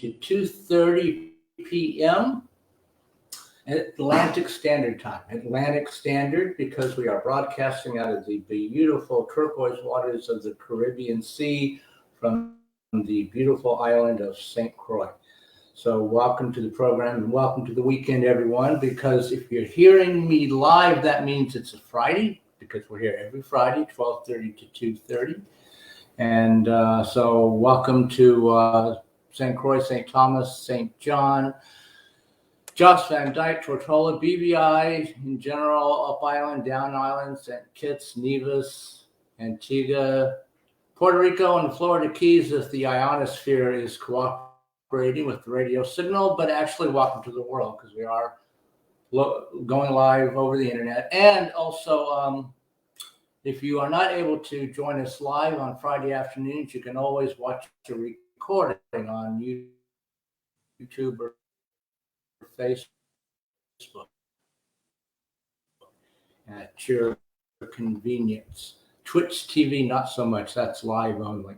to 2:30 p.m. Atlantic Standard Time. Atlantic Standard, because we are broadcasting out of the beautiful turquoise waters of the Caribbean Sea from the beautiful island of St. Croix. So welcome to the program and welcome to the weekend, everyone, because if you're hearing me live, that means it's a Friday, because we're here every Friday, 12:30 to 2:30. And so welcome to St. Croix, St. Thomas, St. John, Joss Van Dyke, Tortola, BVI in general, Up Island, Down Island, St. Kitts, Nevis, Antigua, Puerto Rico, and the Florida Keys, if the ionosphere is cooperating with the radio signal, but actually welcome to the world, because we are going live over the internet. And also, if you are not able to join us live on Friday afternoons, you can always watch the recording on YouTube or Facebook at your convenience. Twitch TV, not so much. That's live only.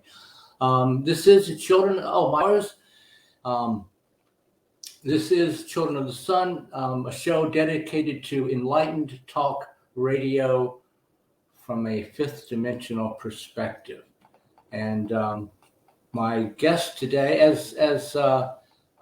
This is Children. This is Children of the Sun, a show dedicated to enlightened talk radio from a fifth dimensional perspective. And my guest today,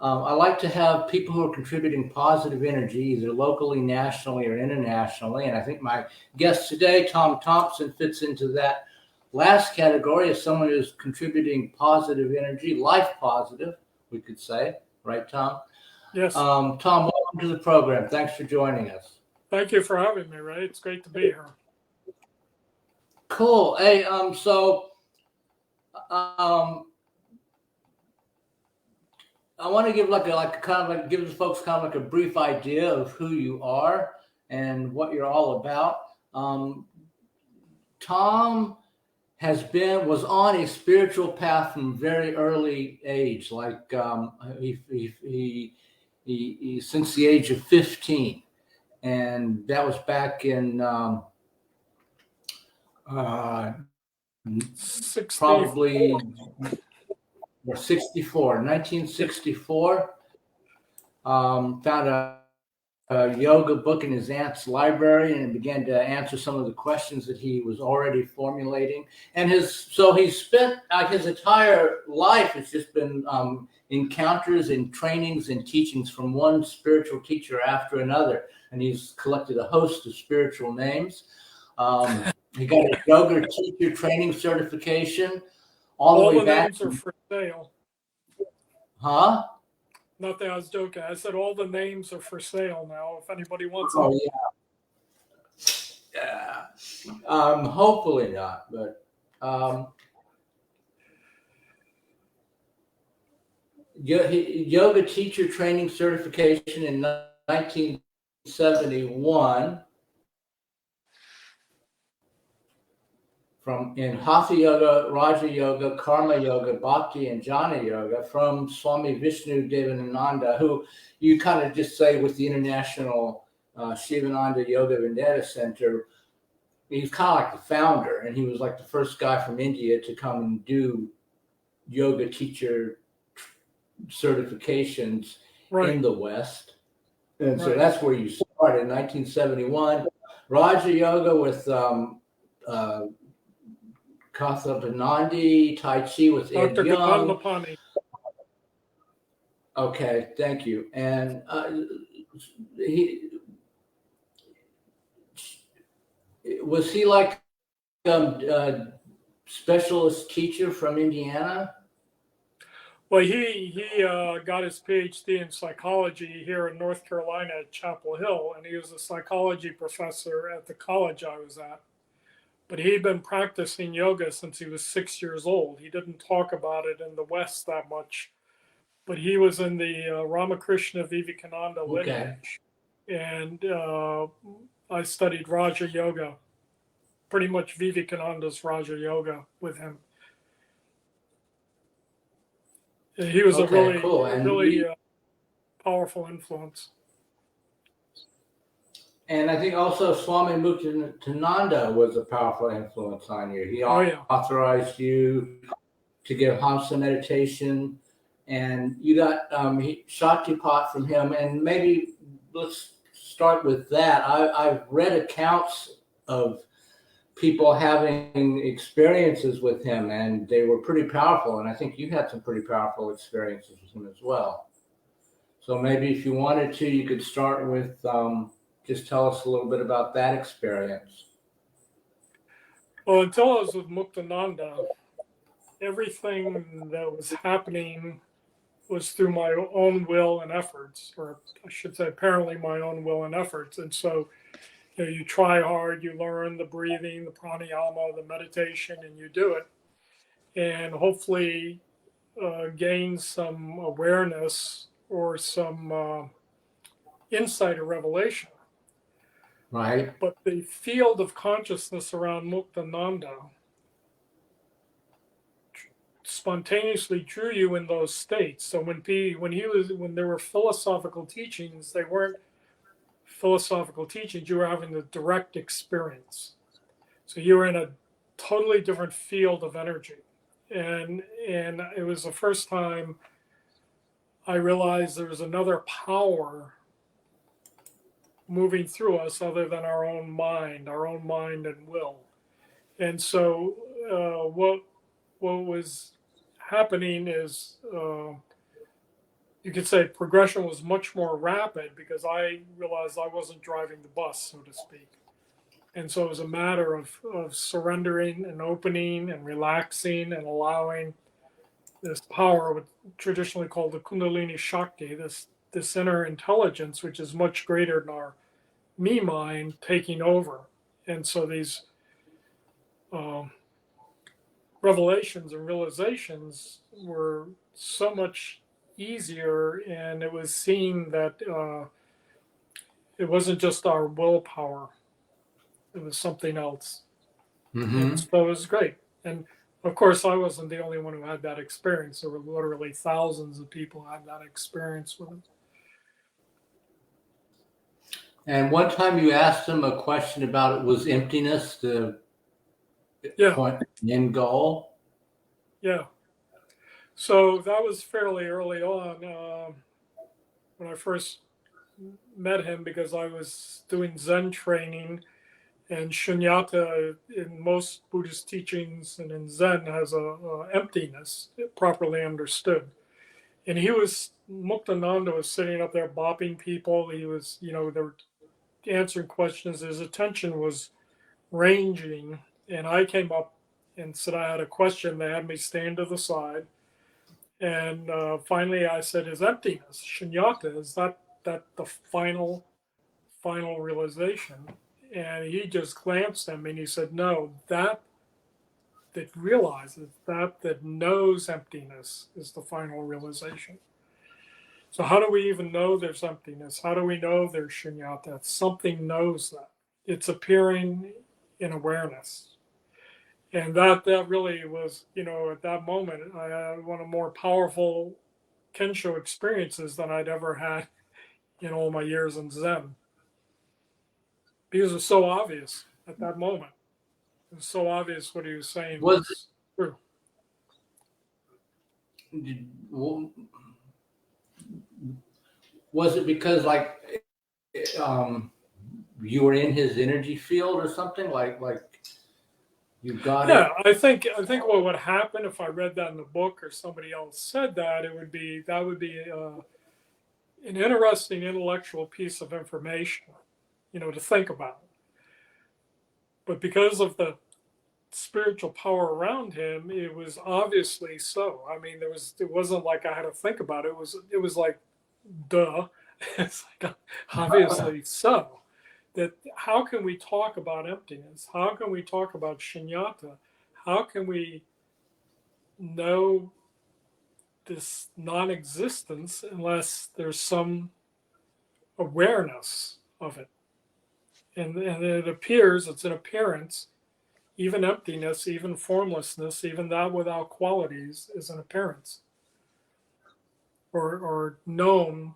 I like to have people who are contributing positive energy, either locally, nationally, or internationally. And I think my guest today, Tom Thompson, fits into that last category as someone who's contributing positive energy, life positive, we could say. Right, Tom? Yes. Tom, welcome to the program. Thanks for joining us. Thank you for having me, Ray. It's great to be here. Cool. Hey, I want to give give the folks kind of like a brief idea of who you are and what you're all about. Tom was on a spiritual path from very early age, like he since the age of 15, and that was back in probably 1964. Found a yoga book in his aunt's library and began to answer some of the questions that he was already formulating. And he spent his entire life, it's just been encounters and trainings and teachings from one spiritual teacher after another. And he's collected a host of spiritual names. He got a yoga teacher training certification. All the names are for sale. Huh? Not that I was joking. I said all the names are for sale now. If anybody wants them. Yeah. Hopefully not, but yoga teacher training certification in 1971. In Hatha Yoga, Raja Yoga, Karma Yoga, Bhakti, and Jnana Yoga from Swami Vishnu Devananda, who you kind of just say with the International Shivananda Yoga Vendetta Center, he's kind of like the founder, and he was like the first guy from India to come and do yoga teacher certifications in the West. And so that's where you started in 1971. Raja Yoga with Kathapanandi, Tai Chi with Ed Dr. Young. Okay, thank you. And was he like a specialist teacher from Indiana? Well, he got his PhD in psychology here in North Carolina at Chapel Hill, and he was a psychology professor at the college I was at. But he'd been practicing yoga since he was 6 years old. He didn't talk about it in the West that much, but he was in the Ramakrishna Vivekananda lineage. And I studied Raja Yoga, pretty much Vivekananda's Raja Yoga with him. He was a really, cool. really powerful influence. And I think also Swami Muktananda was a powerful influence on you. He authorized you to give Hamsa meditation and you got Shaktipat from him, and maybe let's start with that. I've read accounts of people having experiences with him, and they were pretty powerful. And I think you had some pretty powerful experiences with him as well. So maybe if you wanted to, you could start with just tell us a little bit about that experience. Well, until I was with Muktananda, everything that was happening was through my own will and efforts, or I should say, apparently my own will and efforts. And so, you try hard, you learn the breathing, the pranayama, the meditation, and you do it. And hopefully gain some awareness or some insight or revelation. Right. But the field of consciousness around Muktananda spontaneously drew you in those states. So when there were philosophical teachings, they weren't philosophical teachings. You were having the direct experience. So you were in a totally different field of energy, and it was the first time I realized there was another power moving through us other than our own mind and will. And so what was happening is you could say progression was much more rapid because I realized I wasn't driving the bus, so to speak. And so it was a matter of surrendering and opening and relaxing and allowing this power, what traditionally called the Kundalini Shakti, this inner intelligence, which is much greater than our me mind, taking over. And so these revelations and realizations were so much easier, and it was seeing that it wasn't just our willpower, it was something else. And Mm-hmm. so it was great. And of course, I wasn't the only one who had that experience. There were literally thousands of people who had that experience with it. And one time you asked him a question about it was emptiness, the Yeah, point end goal. yeah. So that was fairly early on when I first met him because I was doing Zen training, and shunyata in most Buddhist teachings and in Zen has a emptiness, properly understood. And Muktananda was sitting up there bopping people. He was, they were answering questions. His attention was ranging, and I came up and said I had a question. They had me stand to the side, and finally I said, "Is emptiness, shunyata, is that the final realization?" And he just glanced at me and he said, "No, that realizes that knows emptiness is the final realization." So how do we even know there's emptiness? How do we know there's shunyata? Something knows that. It's appearing in awareness. And that really was, at that moment, I had one of the more powerful Kensho experiences than I'd ever had in all my years in Zen. Because it was so obvious at that moment. It was so obvious what he was saying Was was true. it, was it because um, you were in his energy field or something like you got Yeah, it? I think what would happen if I read that in the book or somebody else said that, it would be an interesting intellectual piece of information, to think about. But because of the spiritual power around him, it was obviously so. I mean, it wasn't like I had to think about it. It was like, duh. It's like obviously so. That how can we talk about emptiness? How can we talk about shunyata? How can we know this non-existence unless there's some awareness of it? And it appears, it's an appearance. Even emptiness, even formlessness, even that without qualities is an appearance, or known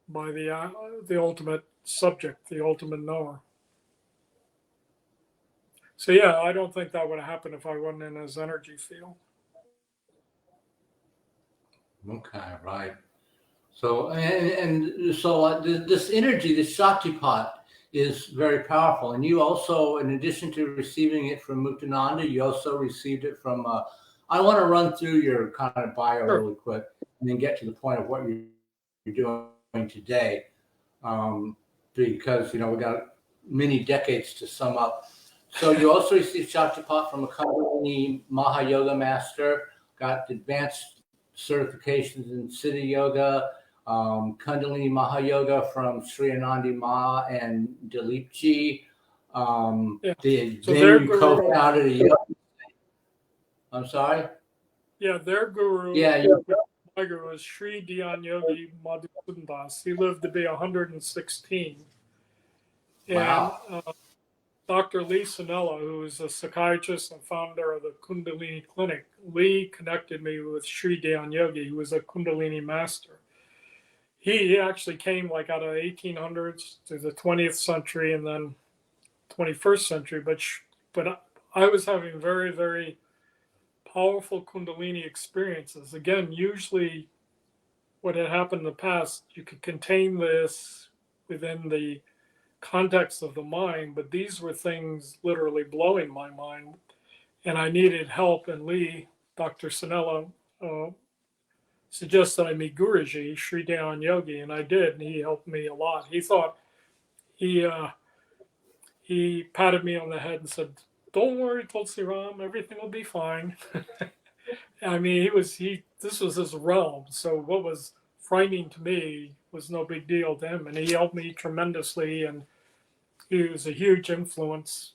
by the ultimate subject, the ultimate knower. So yeah, I don't think that would happen if I wasn't in his energy field. Okay, right. So and so this energy, this Shaktipat, is very powerful. And you also, in addition to receiving it from Muktananda, you also received it from. I want to run through your kind of bio Sure. really quick, and then get to the point of what you're doing today, because we got many decades to sum up. So you also received Shaktipat from a Kundalini Mahayoga master, got advanced certifications in Siddha Yoga, Kundalini Mahayoga from Sri Anandi Ma and Dilipji. Yeah. Then So their you guru, co-founded a yoga. I'm sorry? their guru, Yeah, my guru was Sri Dhyan Yogi Madhusudan Das. He lived to be 116. And wow. Dr. Lee Sanella, who is a psychiatrist and founder of the Kundalini Clinic, Lee connected me with Sri Dhyan Yogi, who was a Kundalini master. He actually came like out of the 1800s to the 20th century and then 21st century. But I was having very, very powerful Kundalini experiences. Again, usually what had happened in the past, you could contain this within the context of the mind, but these were things literally blowing my mind, and I needed help. And Lee, Dr. Sanella, uh, suggested I meet Guruji, Sri Dhyan Yogi, and I did, and he helped me a lot. He he patted me on the head and said, "Don't worry, Tulsi Ram, everything will be fine." I mean, this was his realm, so what was frightening to me was no big deal to him, and he helped me tremendously, and he was a huge influence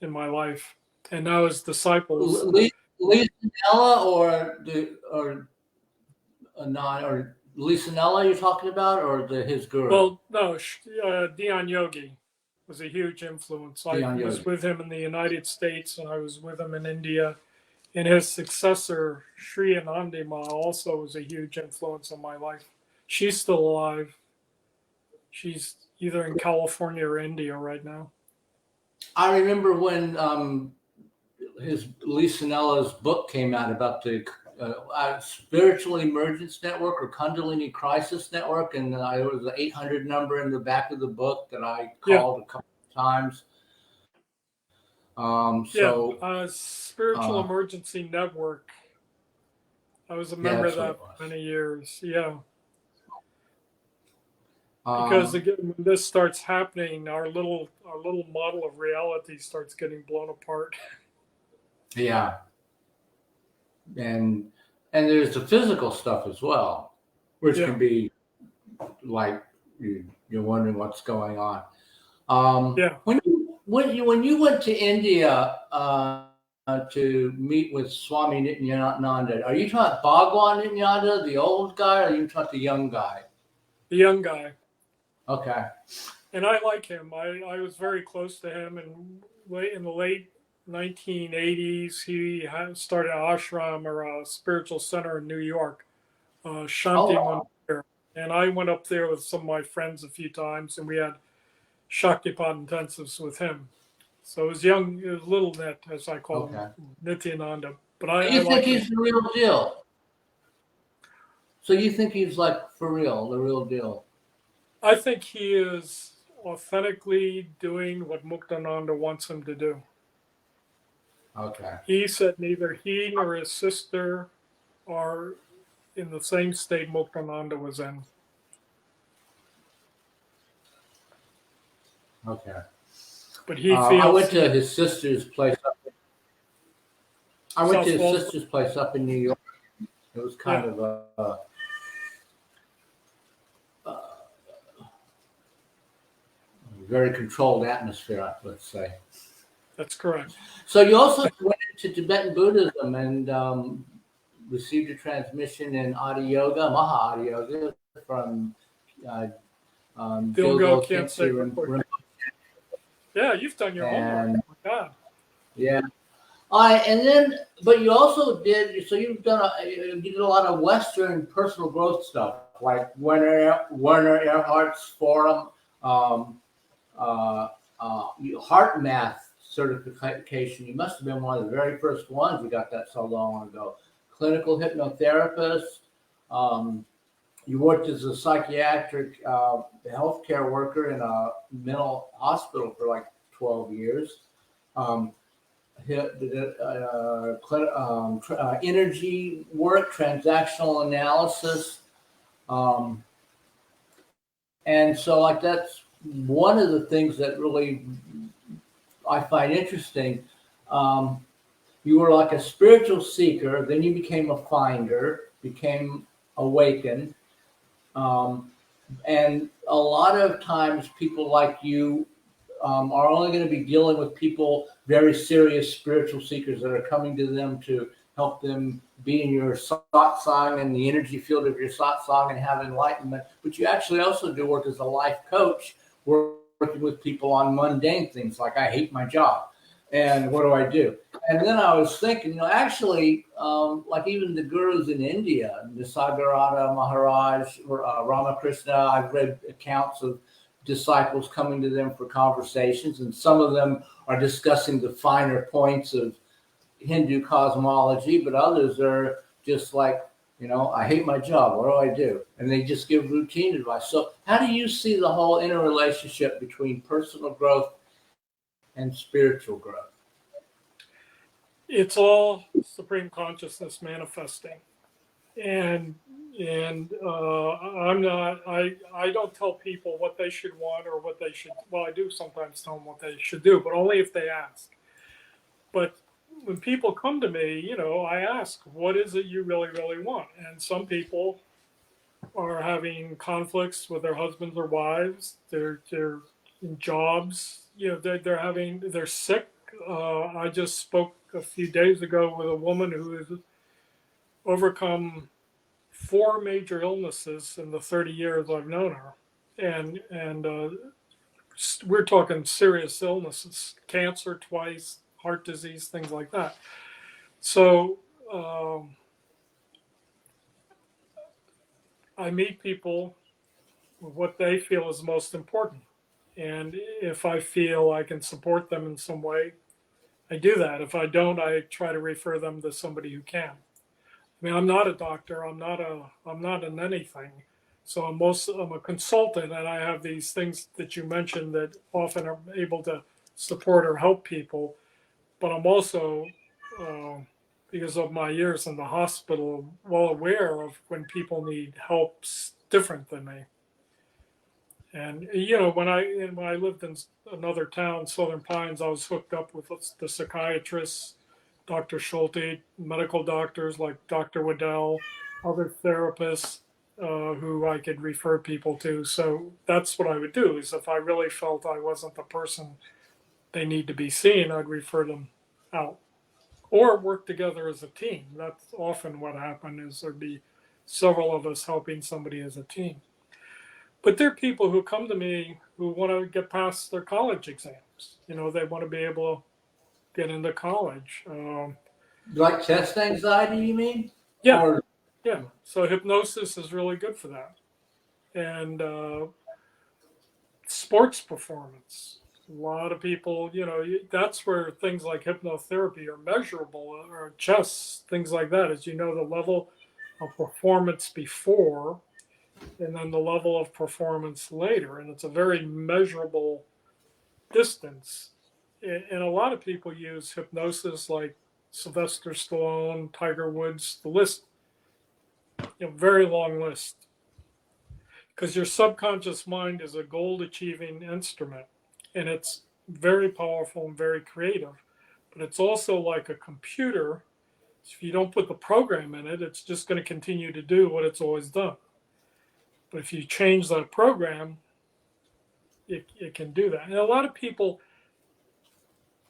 in my life. And now his disciples. Lee Sanella or Lee Sanella you're talking about, or his guru? Well, no, Dhyan Yogi was a huge influence. I Dhyan was Yogi. with him in the United States, and I was with him in India. And his successor, Sri Anandima, also was a huge influence on my life. She's still alive. She's either in California or India right now. I remember when his Lee Sanella's book came out about the Spiritual Emergence Network or Kundalini Crisis Network, and there was an 800 number in the back of the book that I called a couple of times. Spiritual Emergency Network. I was a member of that for many years. Yeah. Because again, when this starts happening, our little model of reality starts getting blown apart. Yeah. And there's the physical stuff as well, which can be like you're wondering what's going on. When you went to India to meet with Swami Nityananda, are you talking Bhagwan Nityananda, the old guy, or are you talking the young guy? The young guy. Okay. And I like him. I was very close to him, and in the late 1980s, he started an ashram or a spiritual center in New York, Shanti Mandir. And I went up there with some of my friends a few times, and we had Shaktipat intensives with him. So it was little Nit, as I call him, Nityananda. But you think he's the real deal? So you think he's like for real, the real deal? I think he is authentically doing what Muktananda wants him to do. Okay. He said neither he nor his sister are in the same state Muktananda was in. Okay. But he feels. I went to his sister's place up in New York. It was kind of a very controlled atmosphere, let's say. That's correct. So you also went to Tibetan Buddhism and received a transmission in Adi Yoga, Maha Adi Yoga, from Dilgo Khyentse. Yeah, you've done your homework. Oh my God. Yeah. But you also did. So you did a lot of Western personal growth stuff, like Werner Erhardt's Forum, Heart Math certification. You must have been one of the very first ones. You got that so long ago. Clinical hypnotherapist, You worked as a psychiatric healthcare worker in a mental hospital for like 12 years. Um, energy work, transactional analysis. Um, and so, like, that's one of the things that really I find interesting. Um, you were like a spiritual seeker, then you became a finder, became awakened. Um, and a lot of times, people like you are only going to be dealing with people, very serious spiritual seekers that are coming to them to help them be in your satsang and the energy field of your satsang and have enlightenment. But you actually also do work as a life coach, working with people on mundane things like, I hate my job and what do I do? And then I was thinking, actually, like even the gurus in India, the Sagarada Maharaj, or Ramakrishna, I've read accounts of disciples coming to them for conversations, and some of them are discussing the finer points of Hindu cosmology, but others are just like, I hate my job. What do I do? And they just give routine advice. So how do you see the whole interrelationship between personal growth and spiritual growth? It's all supreme consciousness manifesting, and I don't tell people what they should want or what they should. Well, I do sometimes tell them what they should do, but only if they ask. But when people come to me, I ask, what is it you really, really want? And some people are having conflicts with their husbands or wives. They're in jobs. They're sick. I just spoke a few days ago with a woman who has overcome 4 major illnesses in the 30 years I've known her, and we're talking serious illnesses, cancer twice, heart disease, things like that. So I meet people with what they feel is most important. And if I feel I can support them in some way, I do that. If I don't, I try to refer them to somebody who can. I mean, I'm not a doctor. I'm not an anything. So I'm a consultant, and I have these things that you mentioned that often are able to support or help people. But I'm also, uh, because of my years in the hospital, well aware of when people need help different than me. And when I lived in another town, Southern Pines, I was hooked up with the psychiatrists, Dr. Schulte, medical doctors like Dr. Waddell, other therapists who I could refer people to. So that's what I would do. Is if I really felt I wasn't the person they need to be seen, I'd refer them out, or work together as a team. That's often what happened. Is there'd be several of us helping somebody as a team. But there are people who come to me who want to get past their college exams. They want to be able to get into college. Like test anxiety, you mean? Yeah, Or yeah. So hypnosis is really good for that. And sports performance. A lot of people, that's where things like hypnotherapy are measurable, or chess, things like that, is the level of performance before and then the level of performance later. And it's a very measurable distance. And a lot of people use hypnosis, like Sylvester Stallone, Tiger Woods, the list, very long list. Because your subconscious mind is a goal achieving instrument, and it's very powerful and very creative. But it's also like a computer. If you don't put the program in it, it's just going to continue to do what it's always done. But if you change that program, it can do that. And a lot of people,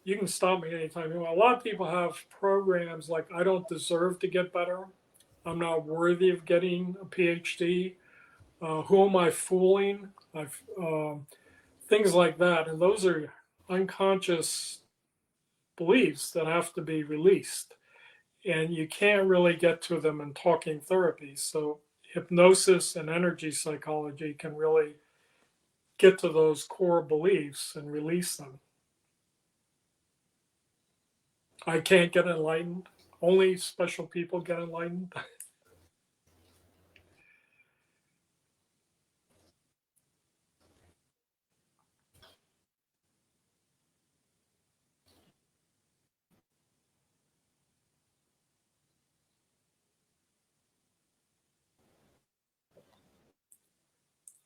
you can stop me anytime you want. A lot of people have programs like, I don't deserve to get better. I'm not worthy of getting a PhD. Who am I fooling? Things like that. And those are unconscious beliefs that have to be released. And you can't really get to them in talking therapy. So hypnosis and energy psychology can really get to those core beliefs and release them. I can't get enlightened. Only special people get enlightened.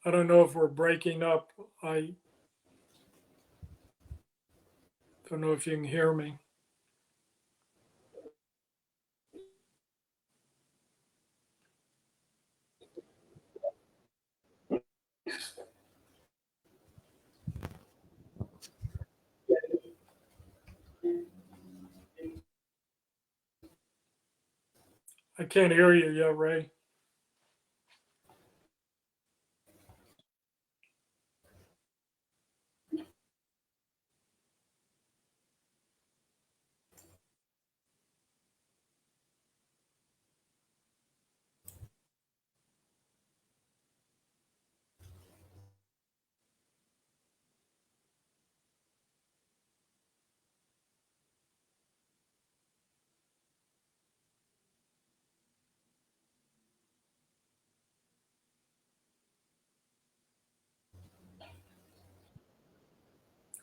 I don't know if we're breaking up. I don't know if you can hear me. I can't hear you yet, Ray.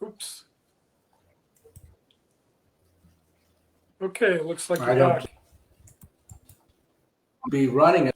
Oops. Okay, looks like I you're don't back. be running it.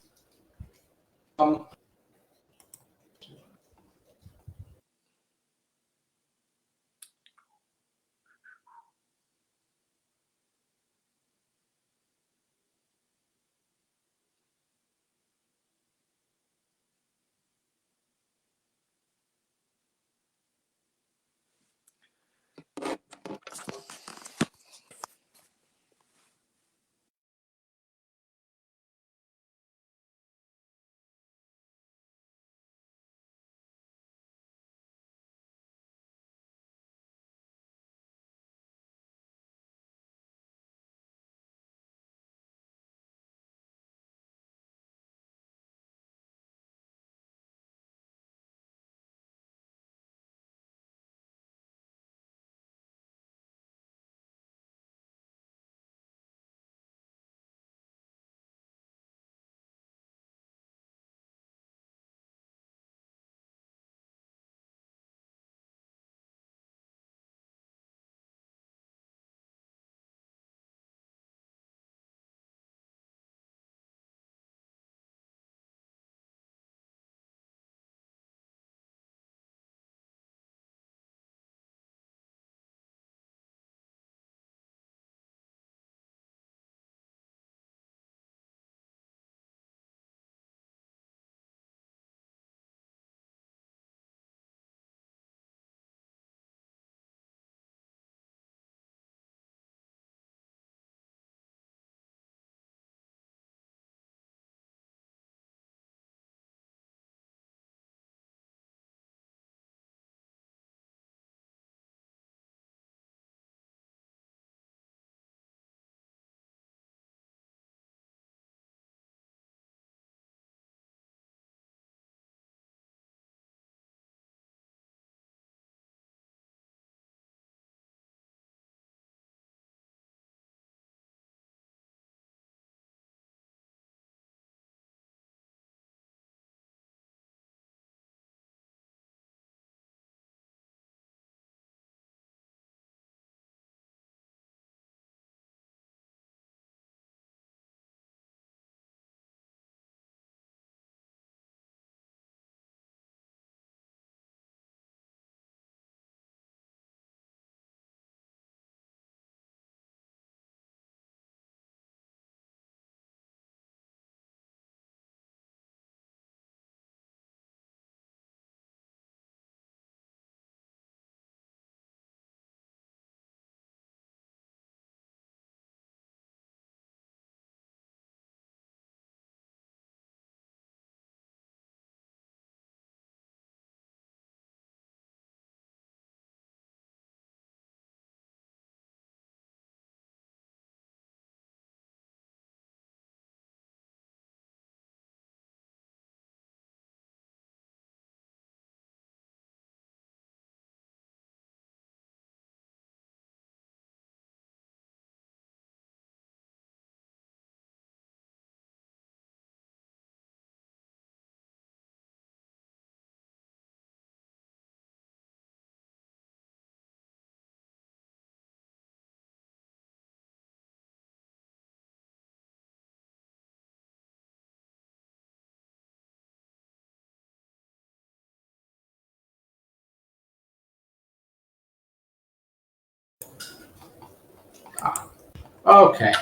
Okay.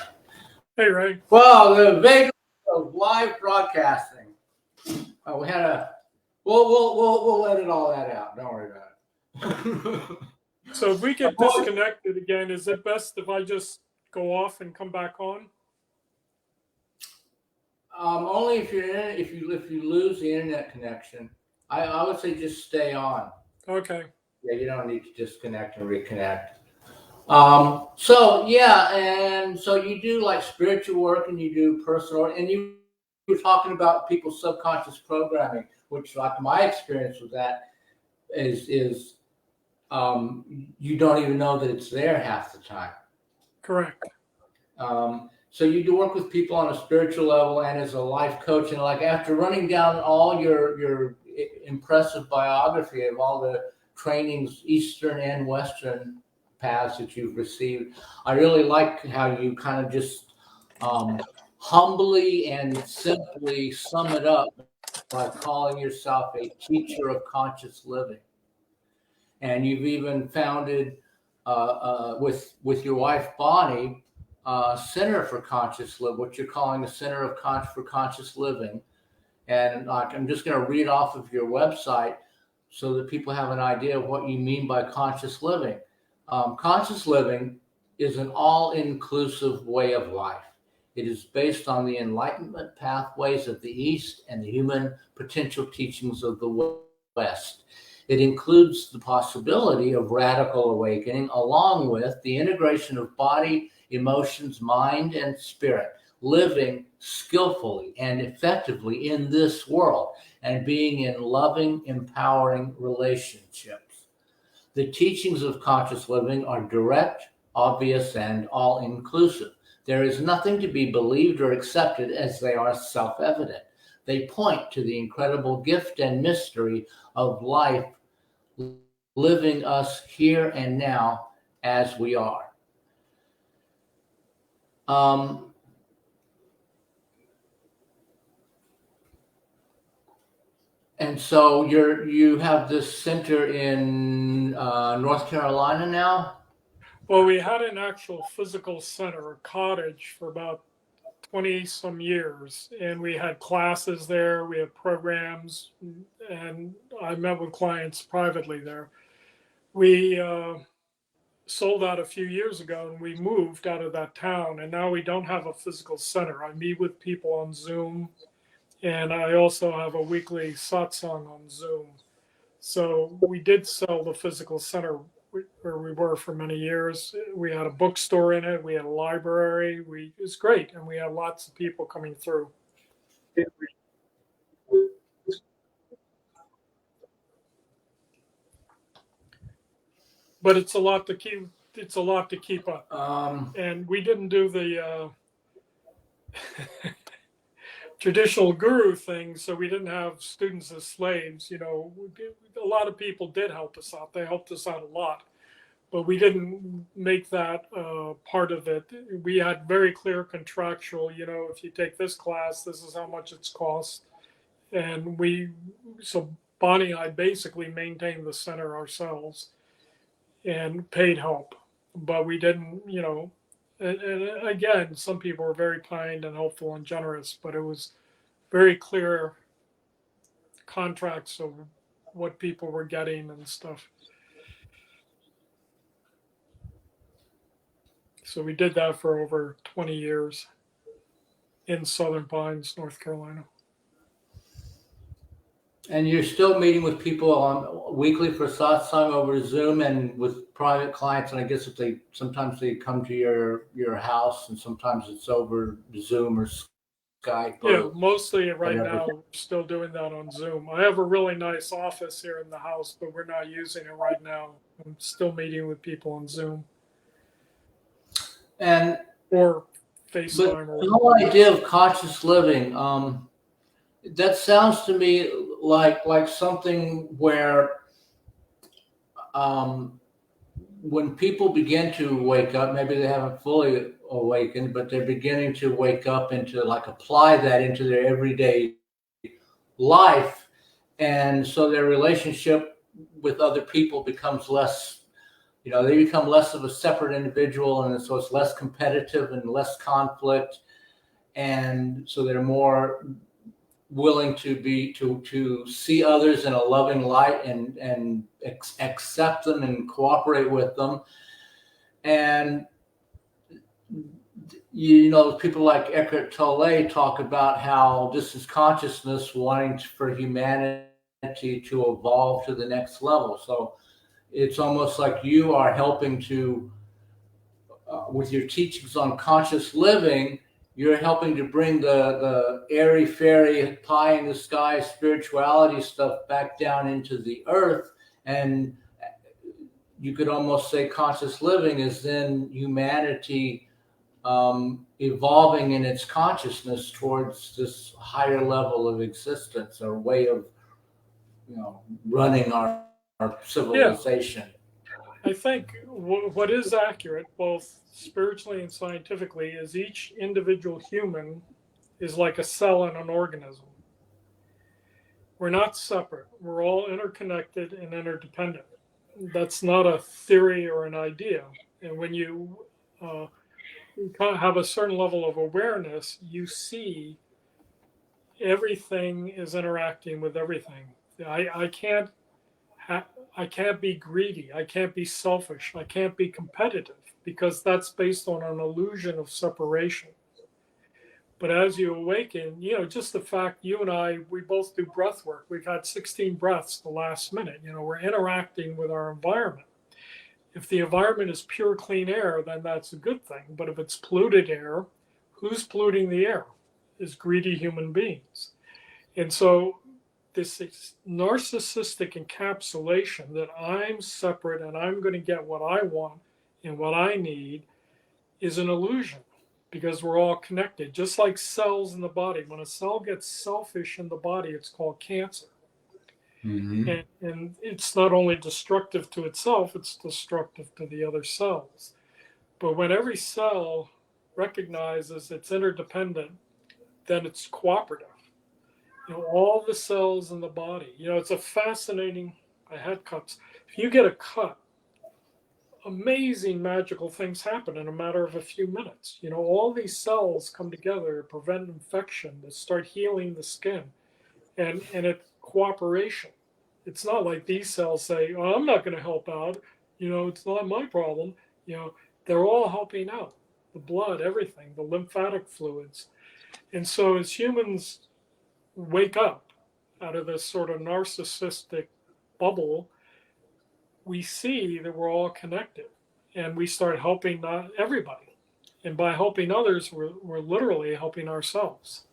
Hey, Ray. Well, the vagaries of live broadcasting. We had a. We'll edit all that out. Don't worry about it. So if we get disconnected again, is it best if I just go off and come back on? Only if you lose the internet connection. I would say just stay on. Okay. Yeah, you don't need to disconnect and reconnect. So yeah, and so you do like spiritual work and you do personal, and you were talking about people's subconscious programming, which like my experience with that is you don't even know that it's there half the time. Correct. So you do work with people on a spiritual level and as a life coach, and like after running down all your impressive biography of all the trainings, Eastern and Western paths that you've received, I really like how you kind of just humbly and simply sum it up by calling yourself a teacher of conscious living. And you've even founded with your wife Bonnie, Center for Conscious Living, what you're calling the Center for Conscious Living. And I'm just going to read off of your website so that people have an idea of what you mean by conscious living. Conscious living is an all-inclusive way of life. It is based on the enlightenment pathways of the East and the human potential teachings of the West. It includes the possibility of radical awakening, along with the integration of body, emotions, mind, and spirit, living skillfully and effectively in this world and being in loving, empowering relationships. The teachings of conscious living are direct, obvious, and all-inclusive. There is nothing to be believed or accepted as they are self-evident. They point to the incredible gift and mystery of life living us here and now as we are. And so you have this center in North Carolina now? Well, we had an actual physical center, a cottage, for about 20 some years, and we had classes there, we had programs, and I met with clients privately there. We sold out a few years ago and we moved out of that town, and now we don't have a physical center. I meet with people on Zoom, and I also have a weekly satsang on Zoom. So we did sell the physical center where we were for many years. We had a bookstore in it. We had a library. It was great, and we had lots of people coming through. But it's a lot to keep. It's a lot to keep up. And we didn't do the traditional guru thing, so we didn't have students as slaves. You know, a lot of people did help us out. They helped us out a lot, but we didn't make that part of it. We had very clear contractual, you know, if you take this class, this is how much it's cost. And so Bonnie and I basically maintained the center ourselves and paid help, but we didn't, you know, and again, some people were very kind and helpful and generous, but it was very clear contracts of what people were getting and stuff. So we did that for over 20 years in Southern Pines, North Carolina. And you're still meeting with people on weekly for satsang over Zoom and with private clients. And I guess sometimes they come to your house, and sometimes it's over Zoom or Skype. Yeah, mostly right now we're still doing that on Zoom. I have a really nice office here in the house, but we're not using it right now. I'm still meeting with people on Zoom. And or FaceTime. But the whole idea of conscious living, that sounds to me like something where when people begin to wake up, maybe they haven't fully awakened, but they're beginning to wake up and to like apply that into their everyday life. And so their relationship with other people becomes less they become less of a separate individual, and so it's less competitive and less conflict, and so they're more willing to see others in a loving light and accept them and cooperate with them. And people like Eckhart Tolle talk about how this is consciousness wanting for humanity to evolve to the next level. So it's almost like you are helping to, with your teachings on conscious living, you're helping to bring the airy fairy pie in the sky spirituality stuff back down into the earth. And you could almost say conscious living is then humanity evolving in its consciousness towards this higher level of existence or way of running our civilization. I think what is accurate, both spiritually and scientifically, is each individual human is like a cell in an organism. We're not separate. We're all interconnected and interdependent. That's not a theory or an idea. And when you have a certain level of awareness, you see everything is interacting with everything. I can't be greedy. I can't be selfish. I can't be competitive, because that's based on an illusion of separation. But as you awaken, just the fact you and I, we both do breath work. We've had 16 breaths the last minute. We're interacting with our environment. If the environment is pure, clean air, then that's a good thing. But if it's polluted air, who's polluting the air? Is greedy human beings. And so this narcissistic encapsulation that I'm separate and I'm going to get what I want and what I need is an illusion, because we're all connected, just like cells in the body. When a cell gets selfish in the body, it's called cancer. Mm-hmm. And it's not only destructive to itself, it's destructive to the other cells. But when every cell recognizes it's interdependent, then it's cooperative. All the cells in the body, it's a fascinating, I had cuts. If you get a cut, amazing magical things happen in a matter of a few minutes. All these cells come together to prevent infection, to start healing the skin, and it's cooperation. It's not like these cells say, "Oh, I'm not going to help out. It's not my problem." They're all helping out. The blood, everything, the lymphatic fluids. And so as humans wake up out of this sort of narcissistic bubble, we see that we're all connected, and we start helping everybody. And by helping others, we're literally helping ourselves.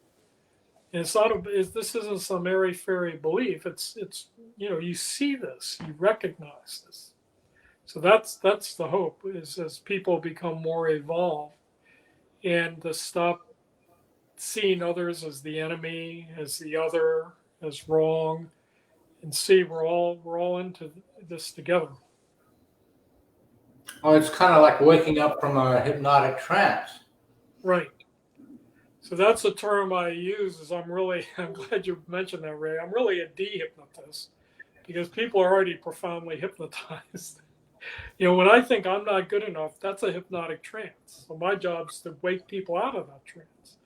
And this isn't some airy fairy belief. It's you see this, you recognize this. So that's the hope, is as people become more evolved and to stop seeing others as the enemy, as the other, as wrong, and see we're all into this together. Oh, it's kind of like waking up from a hypnotic trance. Right. So that's a term I use. I'm glad you mentioned that, Ray. I'm really a de-hypnotist, because people are already profoundly hypnotized. When I think I'm not good enough, that's a hypnotic trance. So my job is to wake people out of that trance.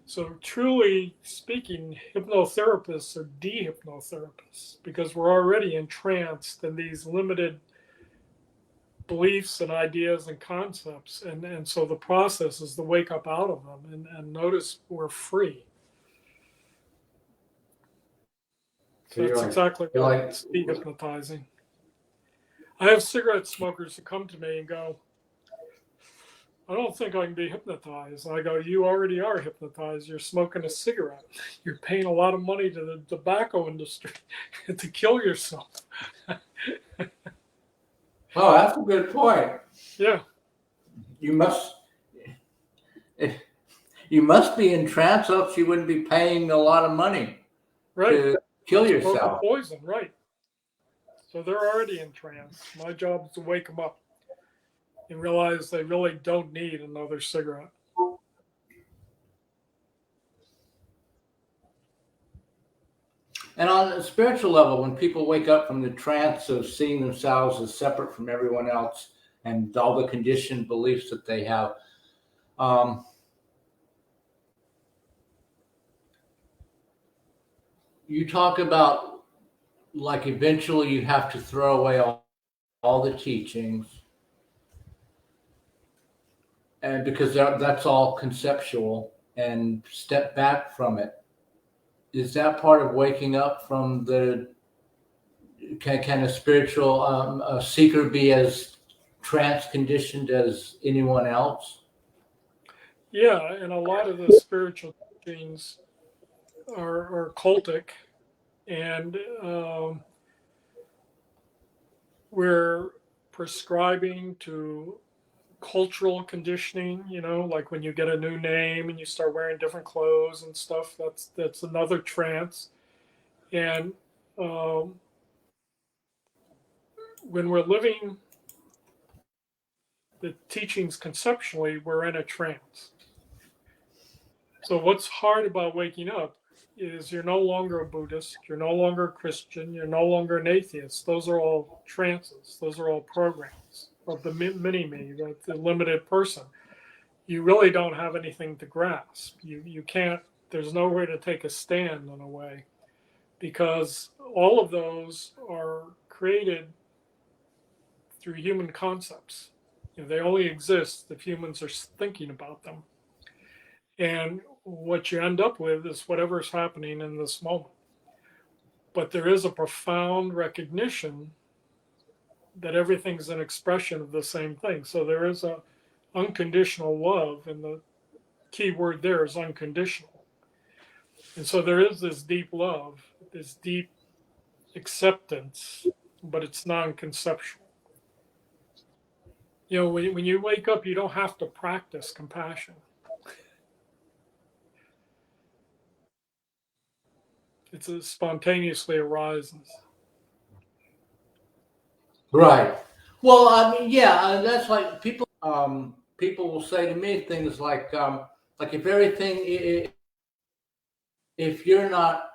So truly speaking, hypnotherapists are de-hypnotherapists, because we're already entranced in these limited beliefs and ideas and concepts. And so the process is to wake up out of them and notice we're free. So that's exactly why it's de-hypnotizing. I have cigarette smokers who come to me and go, "I don't think I can be hypnotized." I go, "You already are hypnotized. You're smoking a cigarette. You're paying a lot of money to the tobacco industry to kill yourself." Oh, that's a good point. Yeah. You must be in trance, else you wouldn't be paying a lot of money to kill yourself. Poison, right. So they're already in trance. My job is to wake them up and realize they really don't need another cigarette. And on a spiritual level, when people wake up from the trance of seeing themselves as separate from everyone else and all the conditioned beliefs that they have, um, you talk about like eventually you have to throw away all the teachings, and because that's all conceptual, and step back from it. Is that part of waking up from the can a spiritual a seeker be as trance conditioned as anyone else? Yeah, and a lot of the spiritual teachings are cultic, and we're prescribing to cultural conditioning. Like when you get a new name and you start wearing different clothes and stuff. That's another trance. And when we're living the teachings conceptually, we're in a trance. So what's hard about waking up is you're no longer a Buddhist, you're no longer a Christian, you're no longer an atheist. Those are all trances. Those are all programs of the mini-me, the limited person. You really don't have anything to grasp. You can't, there's nowhere to take a stand in a way, because all of those are created through human concepts. They only exist if humans are thinking about them. And what you end up with is whatever's happening in this moment. But there is a profound recognition that everything's an expression of the same thing. So there is a unconditional love, and the key word there is unconditional. And so there is this deep love, this deep acceptance, but it's non-conceptual. When you wake up, you don't have to practice compassion. It spontaneously arises. Right. Well, I mean, yeah, that's like people. People will say to me things like if everything, if you're not,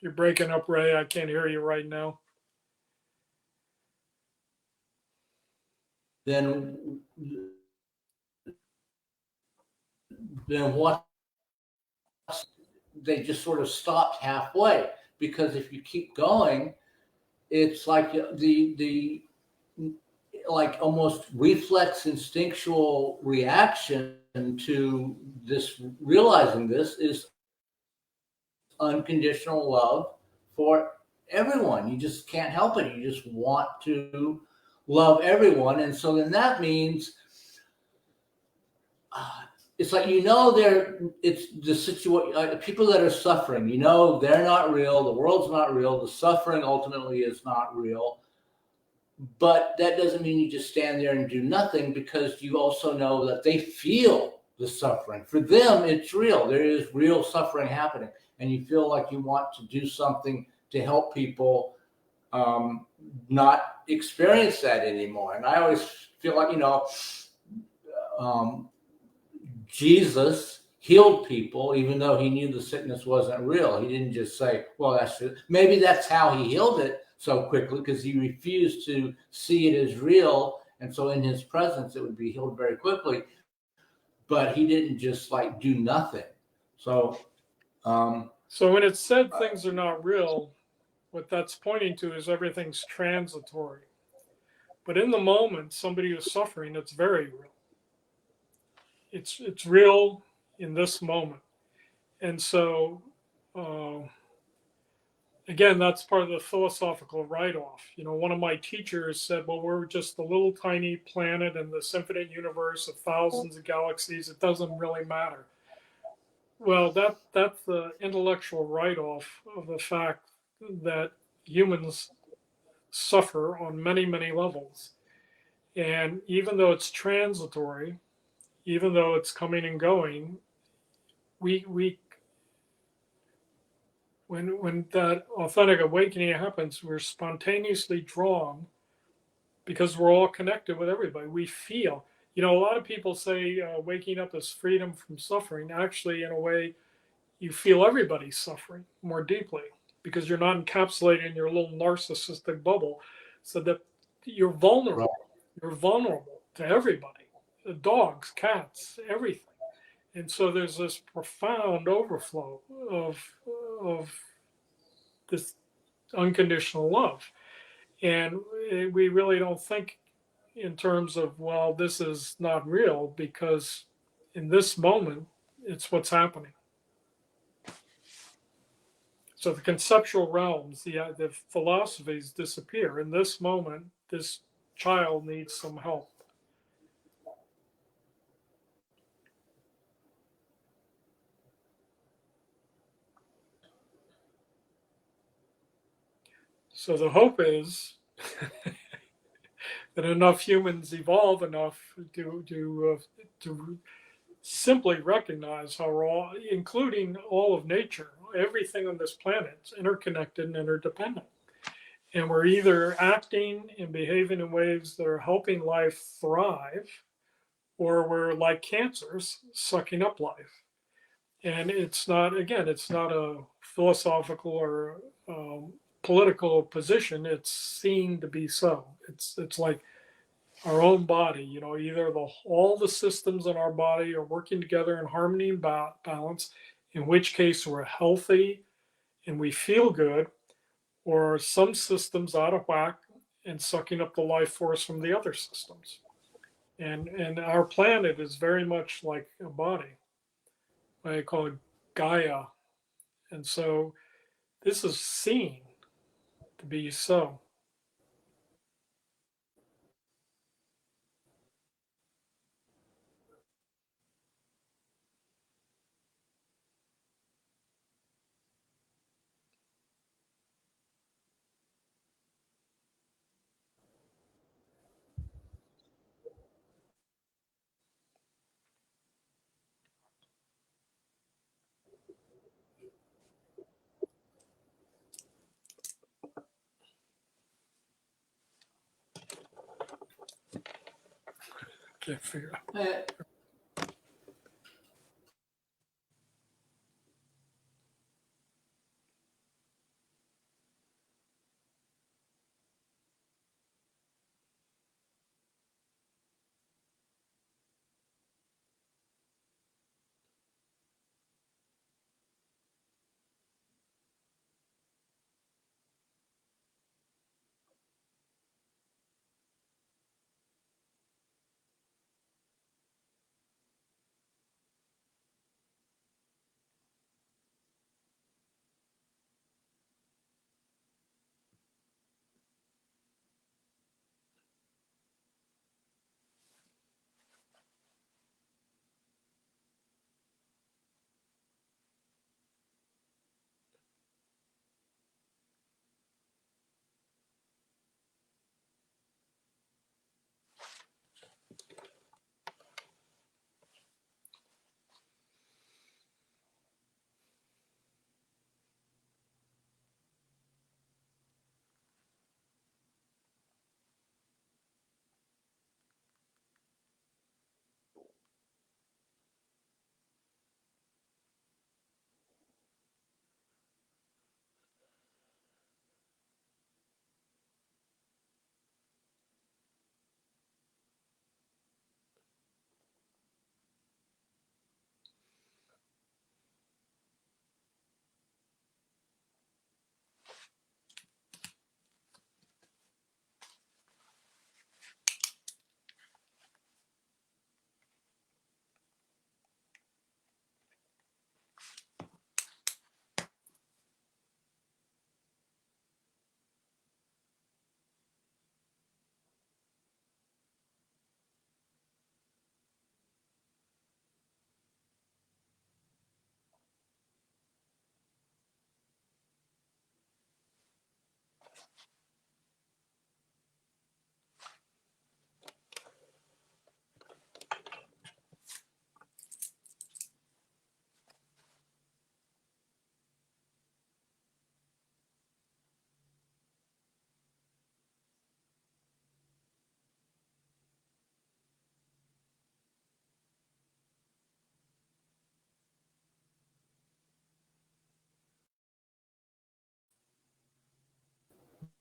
You're breaking up, Ray. I can't hear you right now. then what? They just sort of stopped halfway, because if you keep going, it's like the like almost reflex instinctual reaction to this, realizing this is unconditional love for everyone. You just can't help it. You just want to love everyone. And so then that means it's like, it's the situation, people that are suffering, they're not real. The world's not real. The suffering ultimately is not real. But that doesn't mean you just stand there and do nothing, because you also know that they feel the suffering. For them, it's real. There is real suffering happening. And you feel like you want to do something to help people not experience that anymore. And I always feel like, Jesus healed people, even though he knew the sickness wasn't real. He didn't just say, well, that's it. Maybe that's how he healed it so quickly, because he refused to see it as real. And so in his presence, it would be healed very quickly. But he didn't just like do nothing. So when it's said things are not real, what that's pointing to is everything's transitory. But in the moment, somebody who's suffering, it's very real. It's real in this moment. And so, again, that's part of the philosophical write-off. One of my teachers said, well, we're just a little tiny planet in this infinite universe of thousands of galaxies. It doesn't really matter. Well, that's the intellectual write-off of the fact that humans suffer on many, many levels. And even though it's transitory, even though it's coming and going, we when that authentic awakening happens, we're spontaneously drawn, because we're all connected with everybody. We feel, a lot of people say waking up is freedom from suffering. Actually, in a way, you feel everybody's suffering more deeply because you're not encapsulated in your little narcissistic bubble, so that you're Right. vulnerable. You're vulnerable to everybody, dogs, cats, everything. And so there's this profound overflow of this unconditional love. And we really don't think in terms of, well, this is not real, because in this moment, it's what's happening. So the conceptual realms, the philosophies disappear. In this moment, this child needs some help. So the hope is that enough humans evolve enough to simply recognize how we're all, including all of nature, everything on this planet is interconnected and interdependent. And we're either acting and behaving in ways that are helping life thrive, or we're like cancers sucking up life. And it's not, again, it's not a philosophical or political position. It's seen to be so. It's like our own body. Either all the systems in our body are working together in harmony and balance, in which case we're healthy and we feel good, or some systems out of whack and sucking up the life force from the other systems. And our planet is very much like a body. I call it Gaia. And so this is seen to be so. Can't figure out.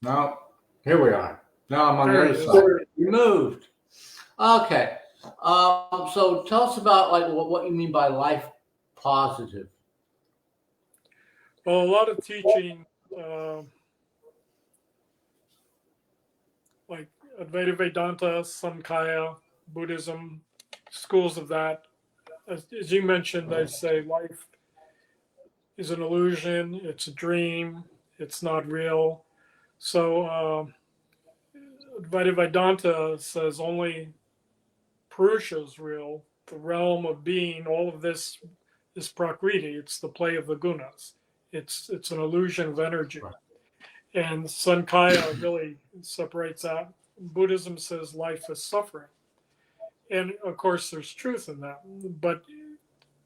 No, here we are. Now I'm on the There other it is. side. You moved. Okay. So tell us about like what you mean by life positive. Well, a lot of teaching, like Advaita Vedanta, Sankhya, Buddhism, schools of that, as you mentioned, they say life is an illusion, it's a dream, it's not real. So Advaita Vedanta says only Purusha is real, the realm of being. All of this is Prakriti. It's the play of the gunas. It's an illusion of energy. And Sankhya really separates out. Buddhism says life is suffering, and of course there's truth in that. But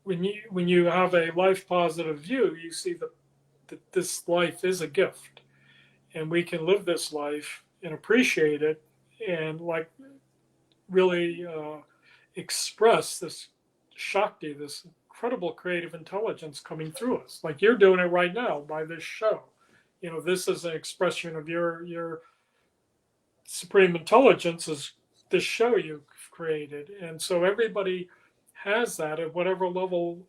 when you have a life positive view, you see that this life is a gift, and we can live this life and appreciate it, and like really express this Shakti, this incredible creative intelligence coming through us. Like you're doing it right now by this show. This is an expression of your supreme intelligence, is this show you've created. And so everybody has that at whatever level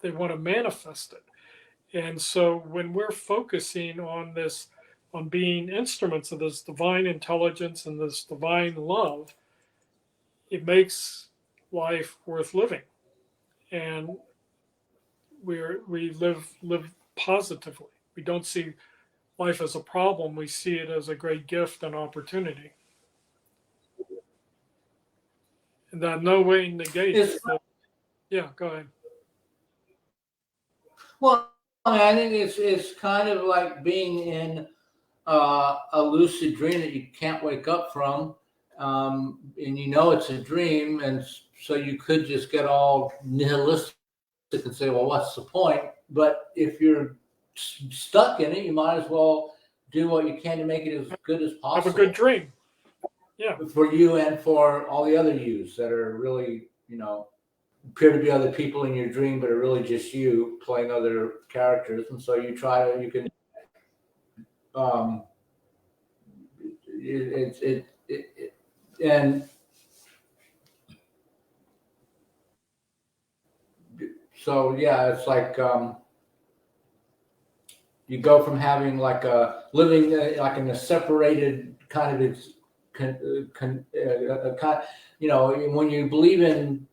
they want to manifest it. And so when we're focusing on this, on being instruments of this divine intelligence and this divine love, it makes life worth living, and we live positively. We don't see life as a problem. We see it as a great gift and opportunity, and that no way negates that. Yeah, go ahead. Well, I think it's kind of like being in a lucid dream that you can't wake up from, and it's a dream, and so you could just get all nihilistic and say, "Well, what's the point?" But if you're stuck in it, you might as well do what you can to make it as good as possible. Have a good dream. Yeah, for you and for all the other yous that are really, appear to be other people in your dream, but are really just you playing other characters. And so you can, and so, yeah, it's like, you go from having like a living like in a separated kind of, when you believe in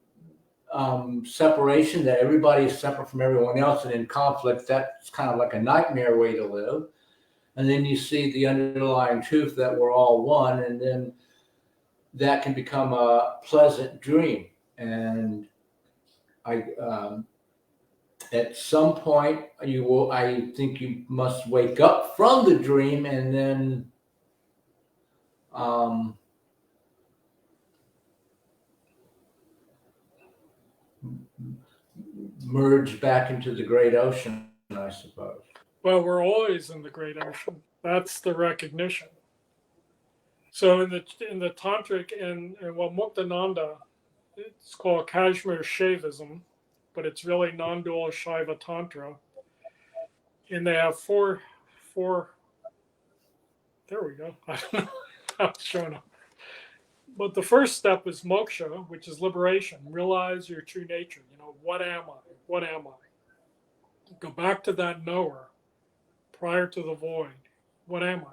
separation, that everybody is separate from everyone else and in conflict, that's kind of like a nightmare way to live. And then you see the underlying truth that we're all one, and then that can become a pleasant dream. And at some point I think you must wake up from the dream and then merge back into the great ocean, I suppose. Well, we're always in the great ocean. That's the recognition. So in the tantric and Muktananda, it's called Kashmir Shaivism, but it's really non-dual Shaiva Tantra. And they have four. There we go. I don't know how it's showing up. But the first step is moksha, which is liberation. Realize your true nature. What am I? What am I? Go back to that knower prior to the void. What am I?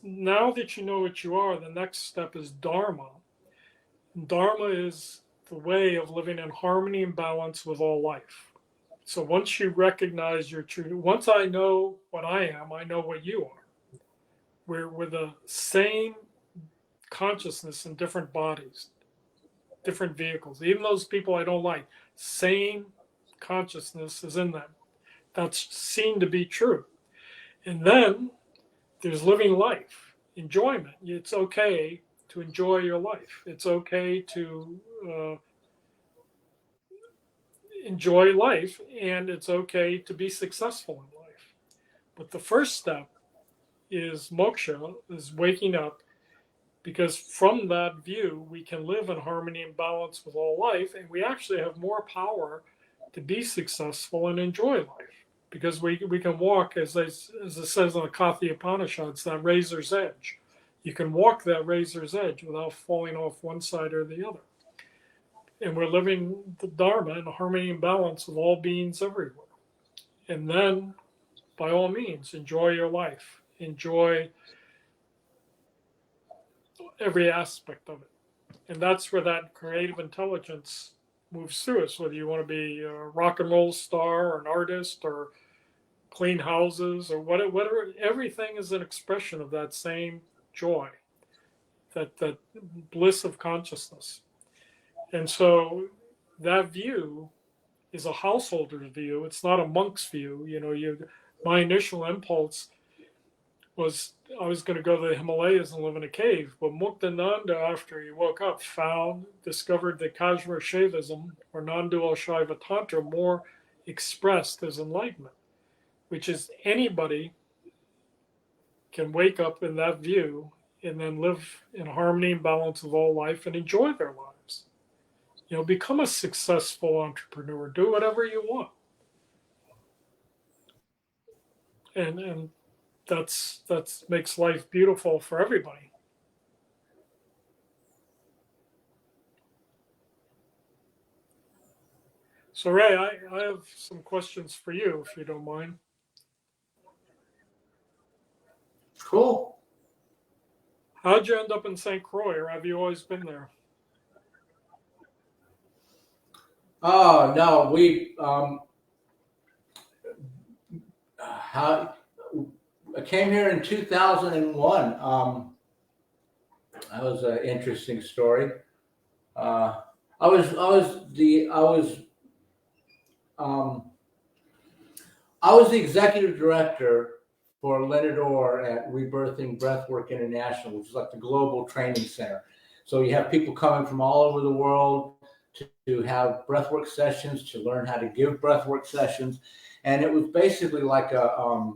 Now that you know what you are, the next step is dharma. And dharma is the way of living in harmony and balance with all life. So once you recognize your true, once I know what I am, I know what you are. We're the same consciousness in different bodies, different vehicles. Even those people I don't like, same consciousness is in them. That's seen to be true. And then there's living life, enjoyment. It's okay to enjoy your life. It's okay to enjoy life, and it's okay to be successful in life. But the first step is moksha, is waking up, because from that view, we can live in harmony and balance with all life, and we actually have more power to be successful and enjoy life. because we can walk, as it says in the Katha Upanishads, that razor's edge. You can walk that razor's edge without falling off one side or the other. And we're living the Dharma in harmony and balance with all beings everywhere. And then, by all means, enjoy your life. Enjoy every aspect of it. And that's where that creative intelligence moves through us, whether you want to be a rock and roll star or an artist or clean houses or whatever. Everything is an expression of that same joy, that bliss of consciousness. And so that view is a householder's view. It's not a monk's view. My initial impulse was I was going to go to the Himalayas and live in a cave. But Muktananda, after he woke up, discovered that Kashmir Shaivism or non-dual Shaiva Tantra more expressed as enlightenment, which is anybody can wake up in that view and then live in harmony and balance with all life and enjoy their lives. Become a successful entrepreneur. Do whatever you want. And that's makes life beautiful for everybody. So Ray, I have some questions for you, if you don't mind. Cool. How'd you end up in St. Croix, or have you always been there? Oh no, I came here in 2001. That was an interesting story. I was the executive director for Leonard Orr at Rebirthing Breathwork International, which is like the global training center. So you have people coming from all over the world to have breathwork sessions, to learn how to give breathwork sessions. And it was basically like I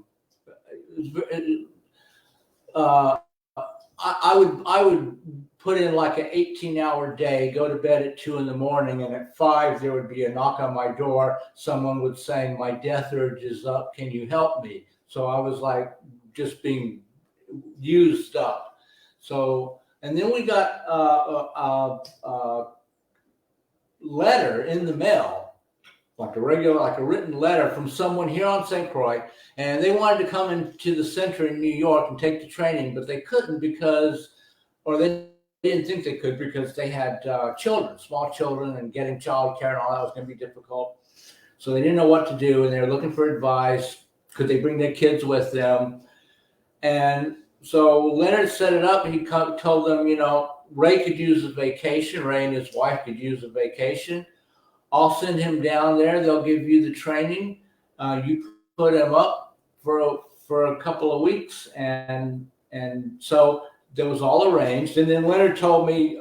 would put in like an 18-hour day, go to bed at 2 a.m, and at 5 there would be a knock on my door. Someone would say, "My death urge is up. Can you help me?" So I was like just being used up. So, and then we got a letter in the mail, like a written letter from someone here on St. Croix, and they wanted to come into the center in New York and take the training, but they couldn't they didn't think they could because they had small children, and getting childcare and all that was going to be difficult. So they didn't know what to do, and they were looking for advice. Could they bring their kids with them? And so Leonard set it up, and he told them, Ray could use a vacation. Ray and his wife could use a vacation. I'll send him down there. They'll give you the training. You put him up for a couple of weeks, and so that was all arranged. And then Leonard told me,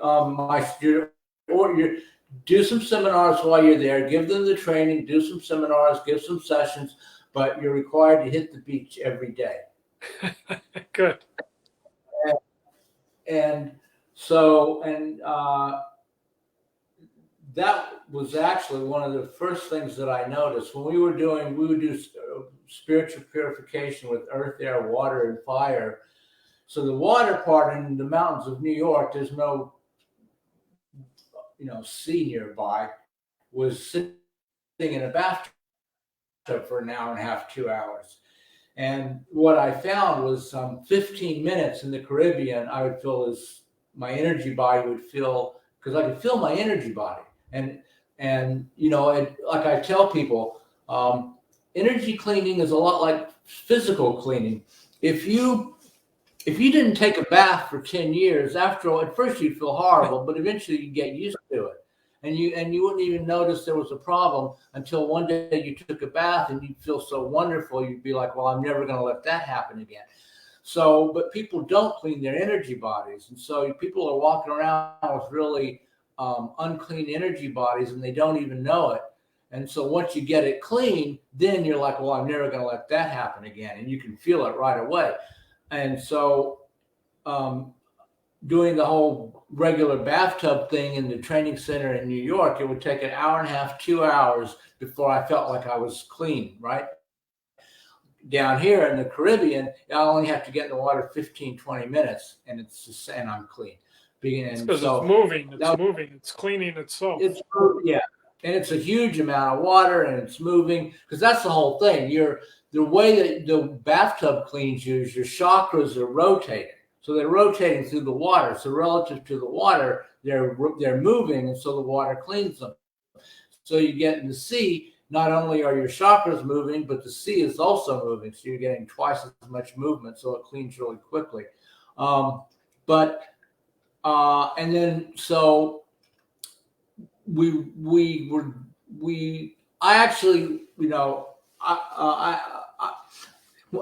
do some seminars while you're there. Give them the training. Do some seminars. Give some sessions. But you're required to hit the beach every day. Good. That was actually one of the first things that I noticed when we would do spiritual purification with earth, air, water, and fire. So the water part in the mountains of New York, there's no, sea nearby, was sitting in a bathtub for an hour and a half, 2 hours. And what I found was 15 minutes in the Caribbean, I would feel my energy body would feel, because I could feel my energy body. And like I tell people, energy cleaning is a lot like physical cleaning. If you didn't take a bath for 10 years, at first you'd feel horrible, but eventually you get used to it. And you wouldn't even notice there was a problem until one day you took a bath and you'd feel so wonderful. You'd be like, well, I'm never going to let that happen again. So, but people don't clean their energy bodies. And so people are walking around with really unclean energy bodies, and they don't even know it. And so once you get it clean, then you're like, well, I'm never going to let that happen again. And you can feel it right away. And so doing the whole regular bathtub thing in the training center in New York, it would take an hour and a half, 2 hours before I felt like I was clean, right? down here in the Caribbean, I only have to get in the water 15, 20 minutes, and I'm clean. It's because it's moving. It's moving. It's cleaning itself. Yeah, and it's a huge amount of water, and it's moving, because that's the whole thing. The way that the bathtub cleans you is your chakras are rotating, so they're rotating through the water. So relative to the water, they're moving, and so the water cleans them. So you get in the sea, not only are your chakras moving, but the sea is also moving. So you're getting twice as much movement. So it cleans really quickly. And then so I actually,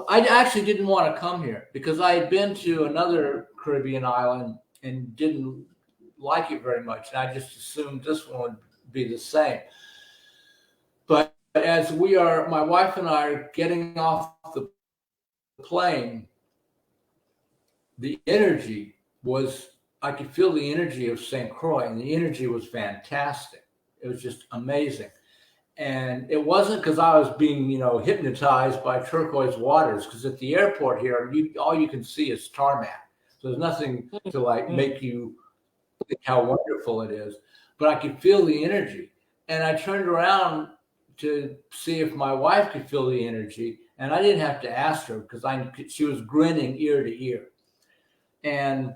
I actually didn't want to come here because I had been to another Caribbean island and didn't like it very much. And I just assumed this one would be the same. But as my wife and I are getting off the plane, the energy I could feel the energy of St. Croix, and the energy was fantastic. It was just amazing. And it wasn't because I was being, hypnotized by turquoise waters, because at the airport here, all you can see is tarmac. So there's nothing to make you think how wonderful it is. But I could feel the energy. And I turned around to see if my wife could feel the energy. And I didn't have to ask her because she was grinning ear to ear. And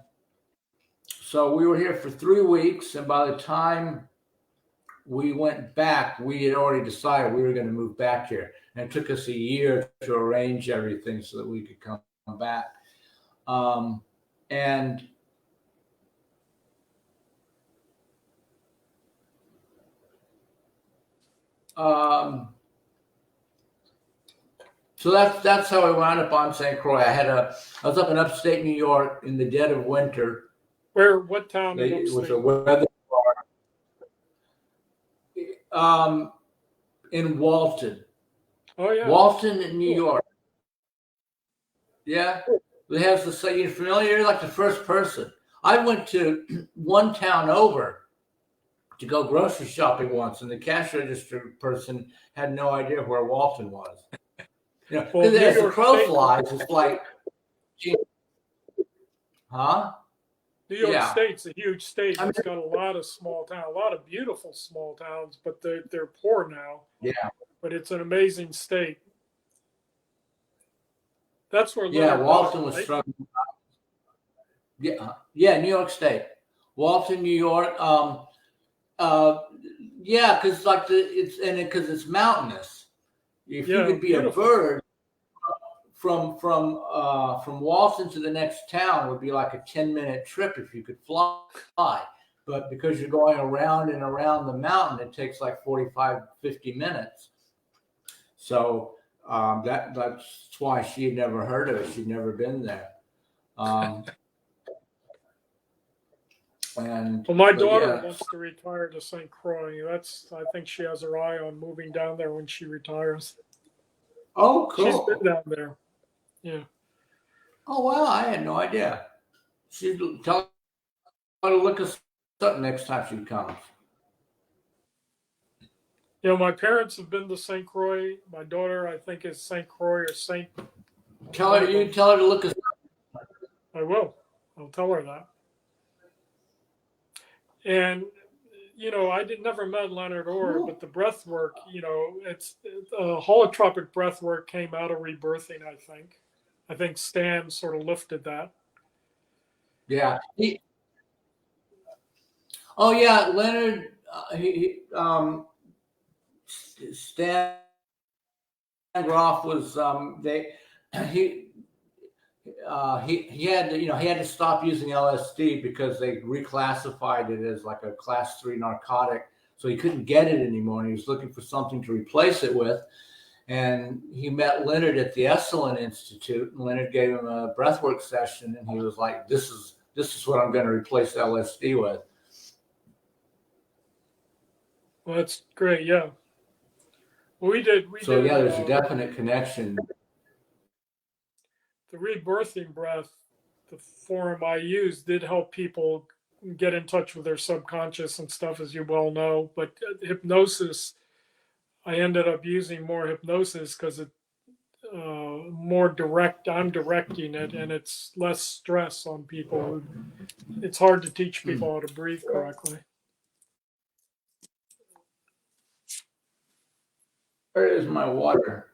so we were here for 3 weeks. And by the time we went back, we had already decided we were going to move back here. And it took us a year to arrange everything so that we could come back. So that's how I wound up on St. Croix. I was up in upstate New York in the dead of winter. What town? It was a weather bar. In Walton. Oh yeah. Walton in New York. Yeah. It has you're familiar? You're like the first person. I went to one town over to go grocery shopping once, and the cash register person had no idea where Walton was. Because as the crow flies, it's like, huh? New York State's a huge state. It's got a lot of small towns, a lot of beautiful small towns, but they're poor now. Yeah. But it's an amazing state. That's where Walton was struggling. Yeah, New York State, Walton, New York. Because because it's mountainous. If you could be beautiful. A bird, from Walton to the next town would be like a 10-minute trip if you could fly. But because you're going around and around the mountain, it takes like 45, 50 minutes. So that's why she had never heard of it. She'd never been there. My daughter wants to retire to St. Croix. I think she has her eye on moving down there when she retires. Oh, cool. She's been down there. Yeah. Oh, wow. I had no idea. She'd tell her to look us up next time she comes. My parents have been to St. Croix. My daughter, I think, is St. Croix or St. Tell her to look us up. I will. I'll tell her that. And, I never met Leonard Orr, but the breath work, it's holotropic breath work came out of rebirthing, I think. I think Stan sort of lifted that. Yeah. Leonard, Stan Groff was, he had to stop using LSD because they reclassified it as like a class 3 narcotic. So he couldn't get it anymore. And he was looking for something to replace it with. And he met Leonard at the Esalen Institute, and Leonard gave him a breathwork session, and he was like, this is what I'm going to replace LSD with. Well, that's great. Yeah. Well, there's a definite connection. The rebirthing breath, the form I used, did help people get in touch with their subconscious and stuff, as you well know. But hypnosis, I ended up using more hypnosis because more direct. I'm directing it, and it's less stress on people. It's hard to teach people how to breathe correctly. Where is my water?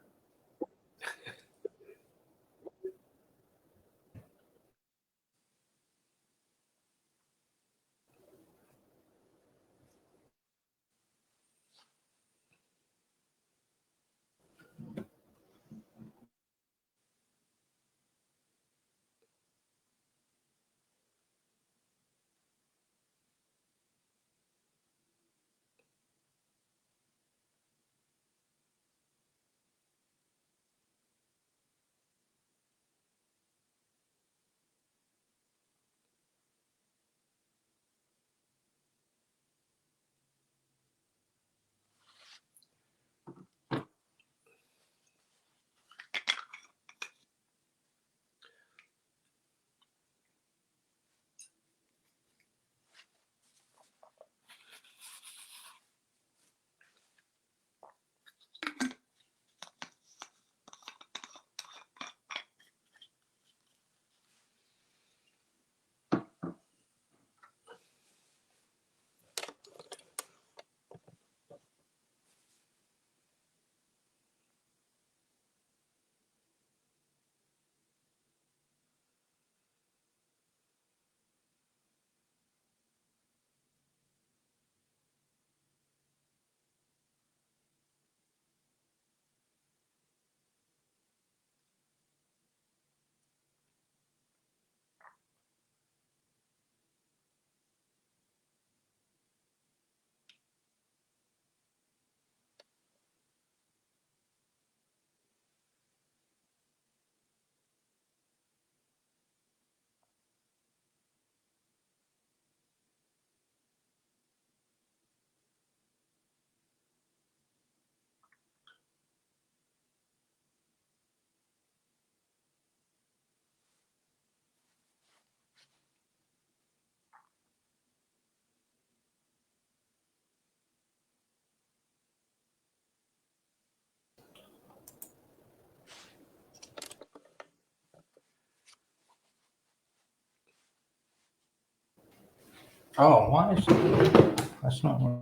Oh, why is it? That's not what.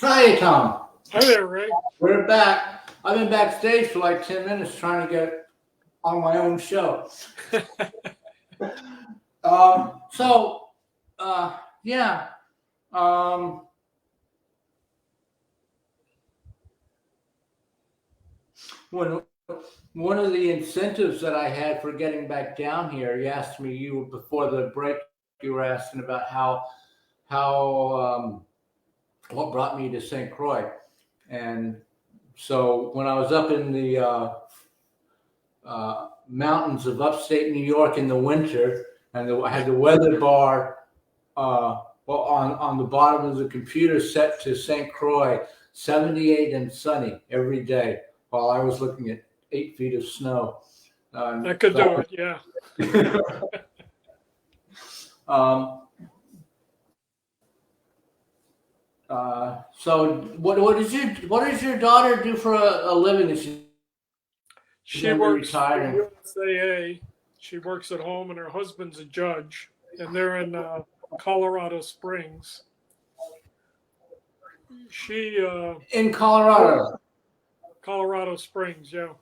Hi, Tom. Hi there, Ray. We're back. I've been backstage for like 10 minutes trying to get on my own show. So, yeah. Um, when one of the incentives that I had for getting back down here, you asked me, you before the break, you were asking about how what brought me to St. Croix. And so when I was up in the mountains of upstate New York in the winter, and I had the weather bar on the bottom of the computer set to St. Croix, 78 and sunny every day, while I was looking at 8 feet of snow. That could do it, yeah. So what does your daughter do for a living? Is she works for USAA. She works at home, and her husband's a judge, and they're in Colorado Springs. She in Colorado. Colorado Springs, yeah.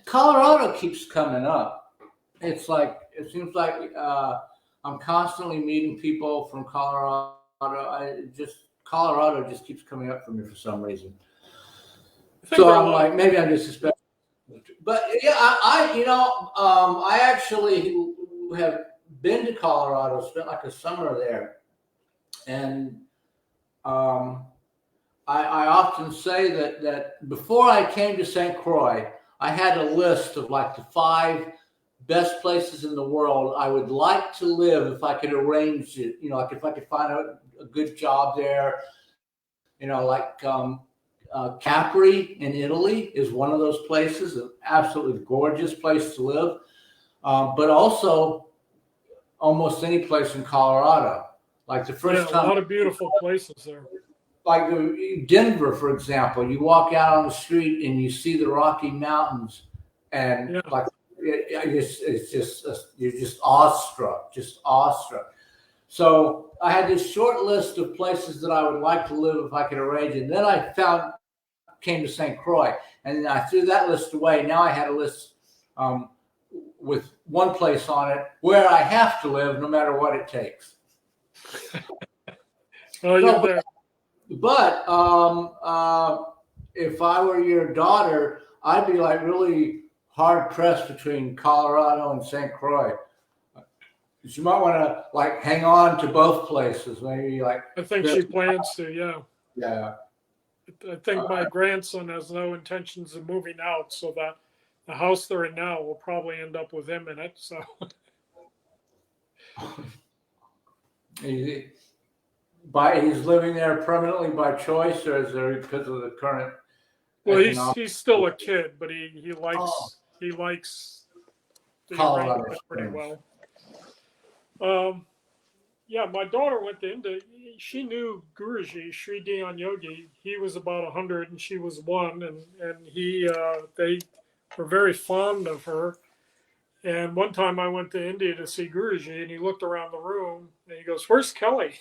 Colorado keeps coming up. It's like it seems like I'm constantly meeting people from Colorado. Colorado just keeps coming up for me for some reason. So I'm like, maybe I'm just suspecting. But yeah, I actually have been to Colorado, spent like a summer there, and I often say that before I came to St. Croix, I had a list of like the 5 best places in the world I would like to live if I could arrange it. You know, like if I could find a good job there. You know, like Capri in Italy is one of those places, an absolutely gorgeous place to live. But also almost any place in Colorado. Like the first time, a lot of beautiful places there. Like Denver, for example, you walk out on the street and you see the Rocky Mountains, and like it's just you're just awestruck. So I had this short list of places that I would like to live if I could arrange it. And then I came to St. Croix, and I threw that list away. Now I had a list with one place on it where I have to live, no matter what it takes. Oh, you're there. But if I were your daughter, I'd be like really hard pressed between Colorado and St. Croix. You might want to like hang on to both places. Maybe like I think she plans to. Yeah. Yeah. I think my grandson has no intentions of moving out, so that the house they're in now will probably end up with him in it. So. He's living there permanently by choice, or is there because of the current? Well, he's still a kid, but he likes the arrangement pretty well. Yeah, my daughter went to India. She knew Guruji, Sri Dhyan Yogi. He was about 100 and she was 1, and they were very fond of her. And one time I went to India to see Guruji, and he looked around the room and he goes, "Where's Kelly?"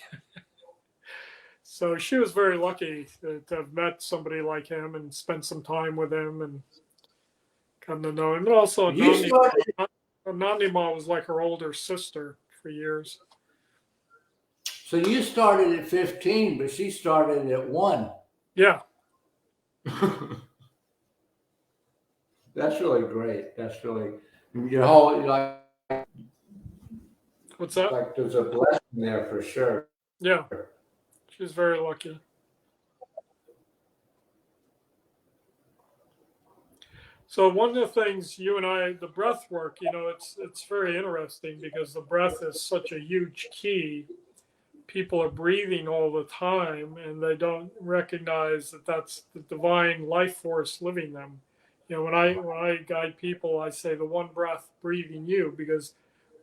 So she was very lucky to have met somebody like him and spent some time with him and come to know him. And also, Nandima was like her older sister for years. So you started at 15, but she started at 1. Yeah. That's really great. That's really your whole like. What's that? Like there's a blessing there for sure. Yeah. She was very lucky. So one of the things you and I, the breath work, it's very interesting because the breath is such a huge key. People are breathing all the time and they don't recognize that that's the divine life force living them. When I guide people, I say the one breath breathing you, because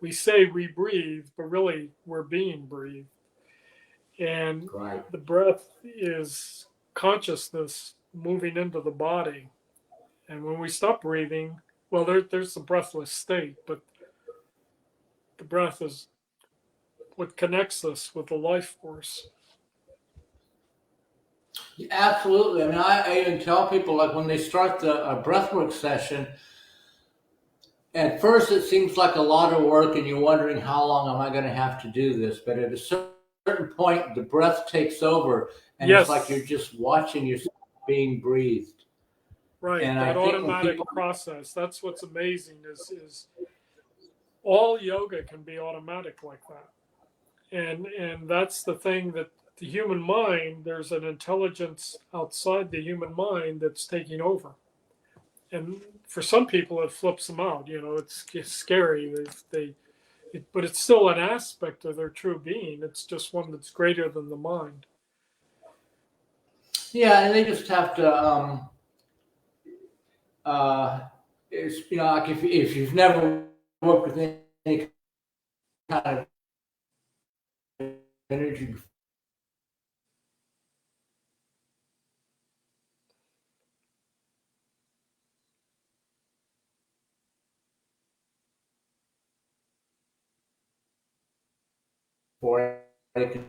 we say we breathe, but really we're being breathed. And the breath is consciousness moving into the body. And when we stop breathing, well, there's the breathless state, but the breath is what connects us with the life force. Absolutely. I mean, I even tell people, like, when they start the breathwork session, at first it seems like a lot of work and you're wondering, how long am I going to have to do this? But at a certain point, the breath takes over and it's like you're Yes, just watching yourself being breathed. right. And I That think when automatic people, process. That's what's amazing is all yoga can be automatic like that. And that's the thing, that the human mind, there's an intelligence outside the human mind that's taking over. And for some people, it flips them out. It's scary. But it's still an aspect of their true being. It's just one that's greater than the mind. yeah, and they just have to, uh, it's, like if you've never worked with any kind of energy before, it can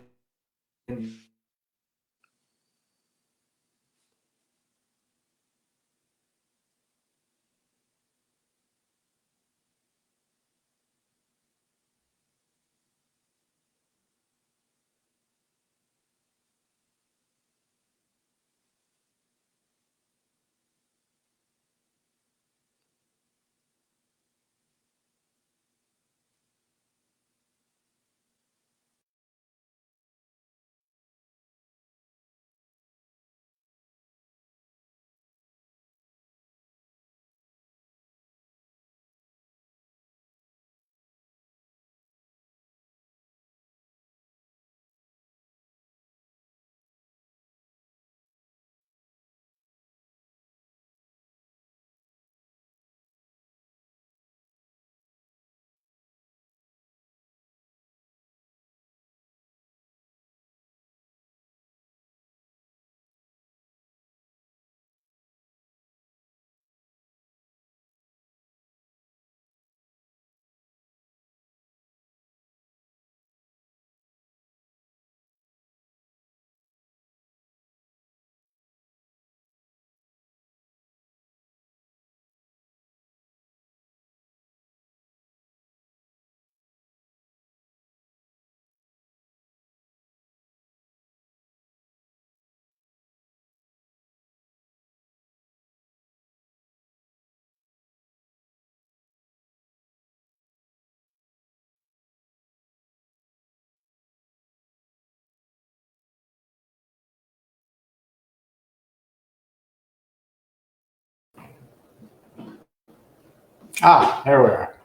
there we are.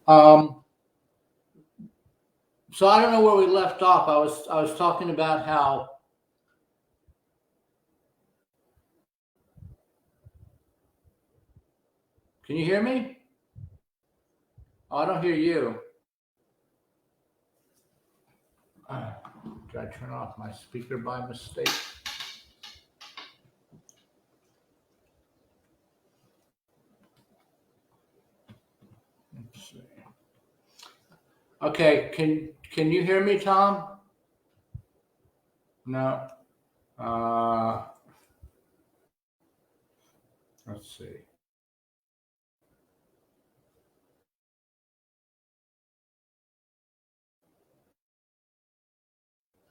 Um, so I don't know where we left off. I was talking about how, can you hear me? Oh, I don't hear you. Did I turn off my speaker by mistake? Let's see. Okay, can you hear me, Tom? No. Uh, let's see.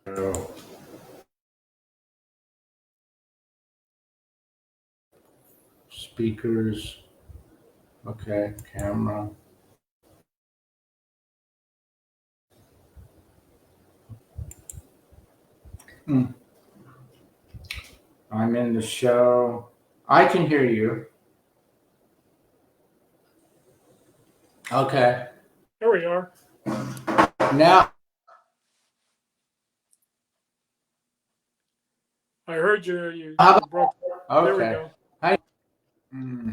Oh, speakers. Okay, camera. Hmm. I'm in the show. I can hear you. Okay. There we are. Now, I heard you. You, how you broke. about, There we okay. go. Hi. Hmm.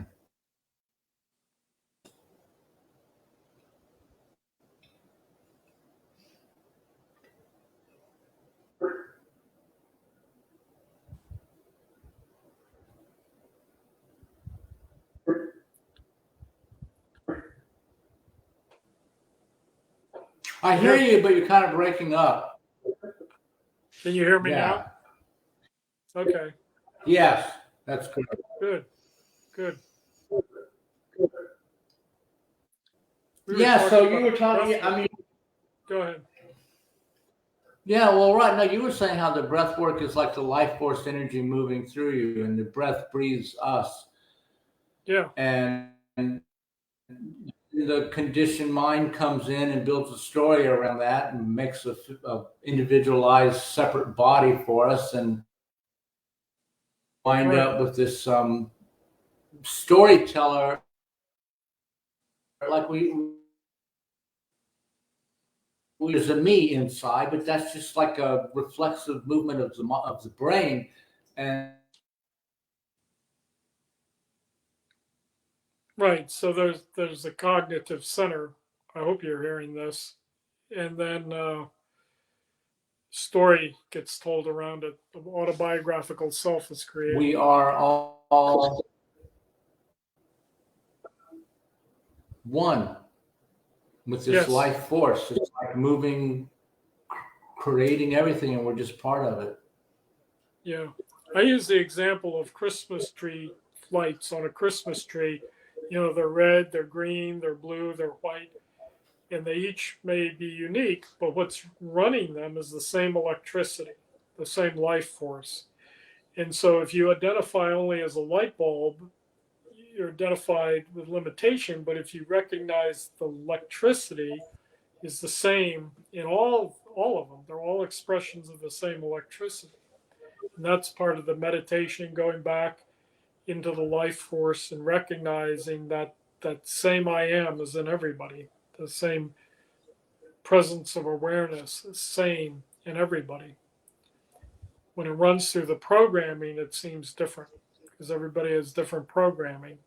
I hear Yeah. you, but you're kind of breaking up. Can you hear me Yeah. now? Okay. Yes, that's good. Good. Good. We were Yeah, so talking you about were talking, breath I work. mean, Go ahead. yeah, well, right. No, you were saying how the breath work is like the life force energy moving through you, and the breath breathes us. Yeah. And the conditioned mind comes in and builds a story around that and makes a individualized separate body for us and wind Right. up with this storyteller like there's a me inside, but that's just like a reflexive movement of the brain. And Right. So there's a cognitive center. I hope you're hearing this. And then story gets told around it. The autobiographical self is created. we are all one with this Yes. life force. It's like moving, creating everything, and we're just part of it. Yeah. I use the example of Christmas tree lights on a Christmas tree. You know, they're red, they're green, they're blue, they're white, and they each may be unique, but what's running them is the same electricity, the same life force. And so if you identify only as a light bulb, you're identified with limitation, but if you recognize the electricity is the same in all of them, they're all expressions of the same electricity. And that's part of the meditation, going back into the life force and recognizing that that same I am is in everybody. The same presence of awareness is same in everybody. When it runs through the programming, it seems different because everybody has different programming.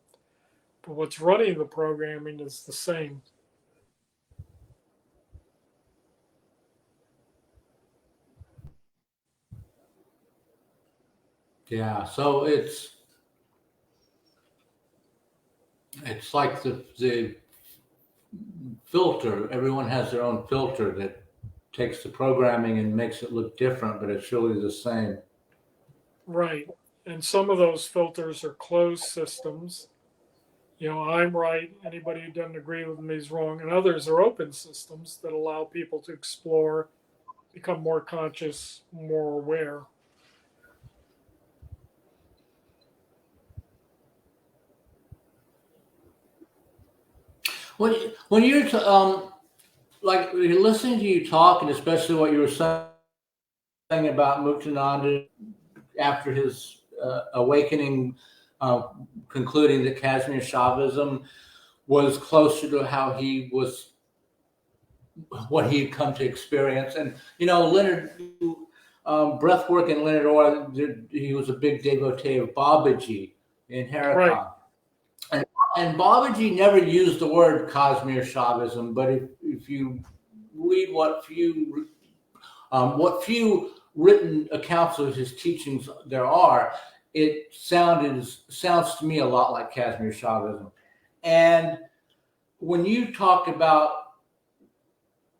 But what's running the programming is the same. Yeah. So it's like the filter. Everyone has their own filter that takes the programming and makes it look different, but it's really the same. Right. And some of those filters are closed systems. You know, I'm right. Anybody who doesn't agree with me is wrong. And others are open systems that allow people to explore, become more conscious, more aware. When you're like listening to you talk, and especially what you were saying about Muktananda after his awakening, uh, concluding that Kashmir Shaivism was closer to how he was, what he had come to experience. And Leonard, breathwork and Leonard Orr, he was a big devotee of Babaji in Right. Harakan. And Babaji never used the word Kashmir Shaivism, but if you read what few written accounts of his teachings there are, it sounds to me a lot like Kashmir Shaivism. And when you talk about,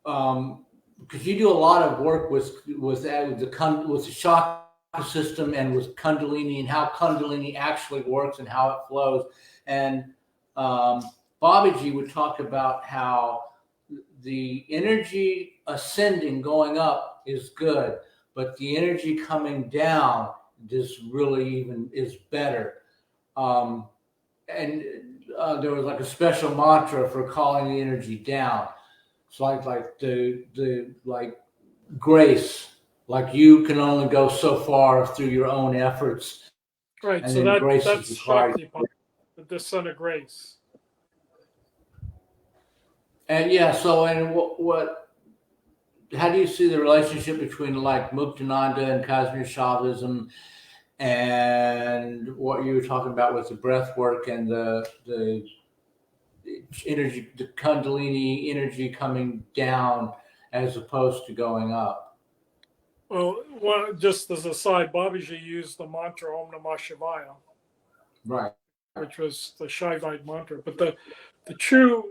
because you do a lot of work with the chakra system and with Kundalini and how Kundalini actually works and how it flows, and Babaji would talk about how the energy ascending, going up is good, but the energy coming down is better. Um, and there was like a special mantra for calling the energy down. It's like the like grace, like you can only go so far through your own efforts, Right. and So then grace is that's required. Shakti, the descent of grace. And yeah, so and what how do you see the relationship between like Muktananda and Kashmir Shaivism and what you were talking about with the breath work and the energy, the Kundalini energy coming down as opposed to going up? Well, just as a side, Babaji used the mantra Om Namah Shivaya, Right. which was the Shaivite mantra. But the true,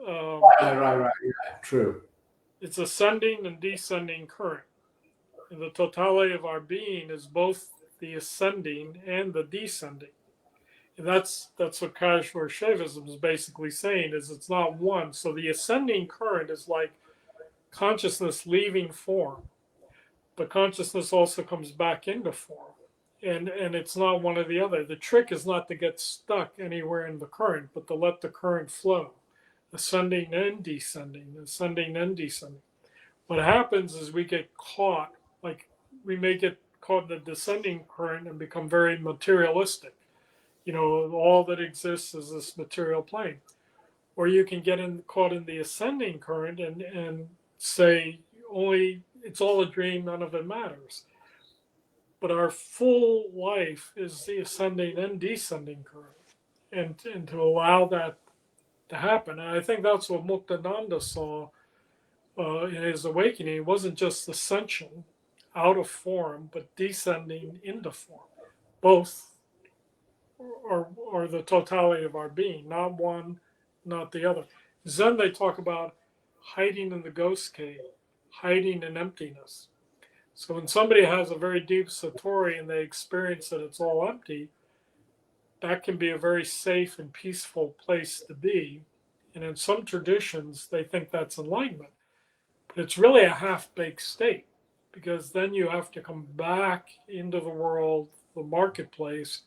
Right. Yeah, true. it's ascending and descending current. And the totality of our being is both the ascending and the descending. And that's what Kashmir Shaivism is basically saying, is it's not one. So the ascending current is like consciousness leaving form, but consciousness also comes back into form. And it's not one or the other. The trick is not to get stuck anywhere in the current, but to let the current flow, ascending and descending, ascending and descending. What happens is we get caught, like we may get caught in the descending current and become very materialistic. All that exists is this material plane. Or you can get caught in the ascending current and say, it's all a dream, none of it matters. But our full life is the ascending and descending current. And to allow that to happen. And I think that's what Muktananda saw in his awakening. It wasn't just ascension out of form, but descending into form. Both are the totality of our being, not one, not the other. Zen, they talk about hiding in the ghost cave, hiding in emptiness. So when somebody has a very deep satori and they experience that it's all empty, that can be a very safe and peaceful place to be. And in some traditions, they think that's enlightenment. But it's really a half-baked state, because then you have to come back into the world, the marketplace,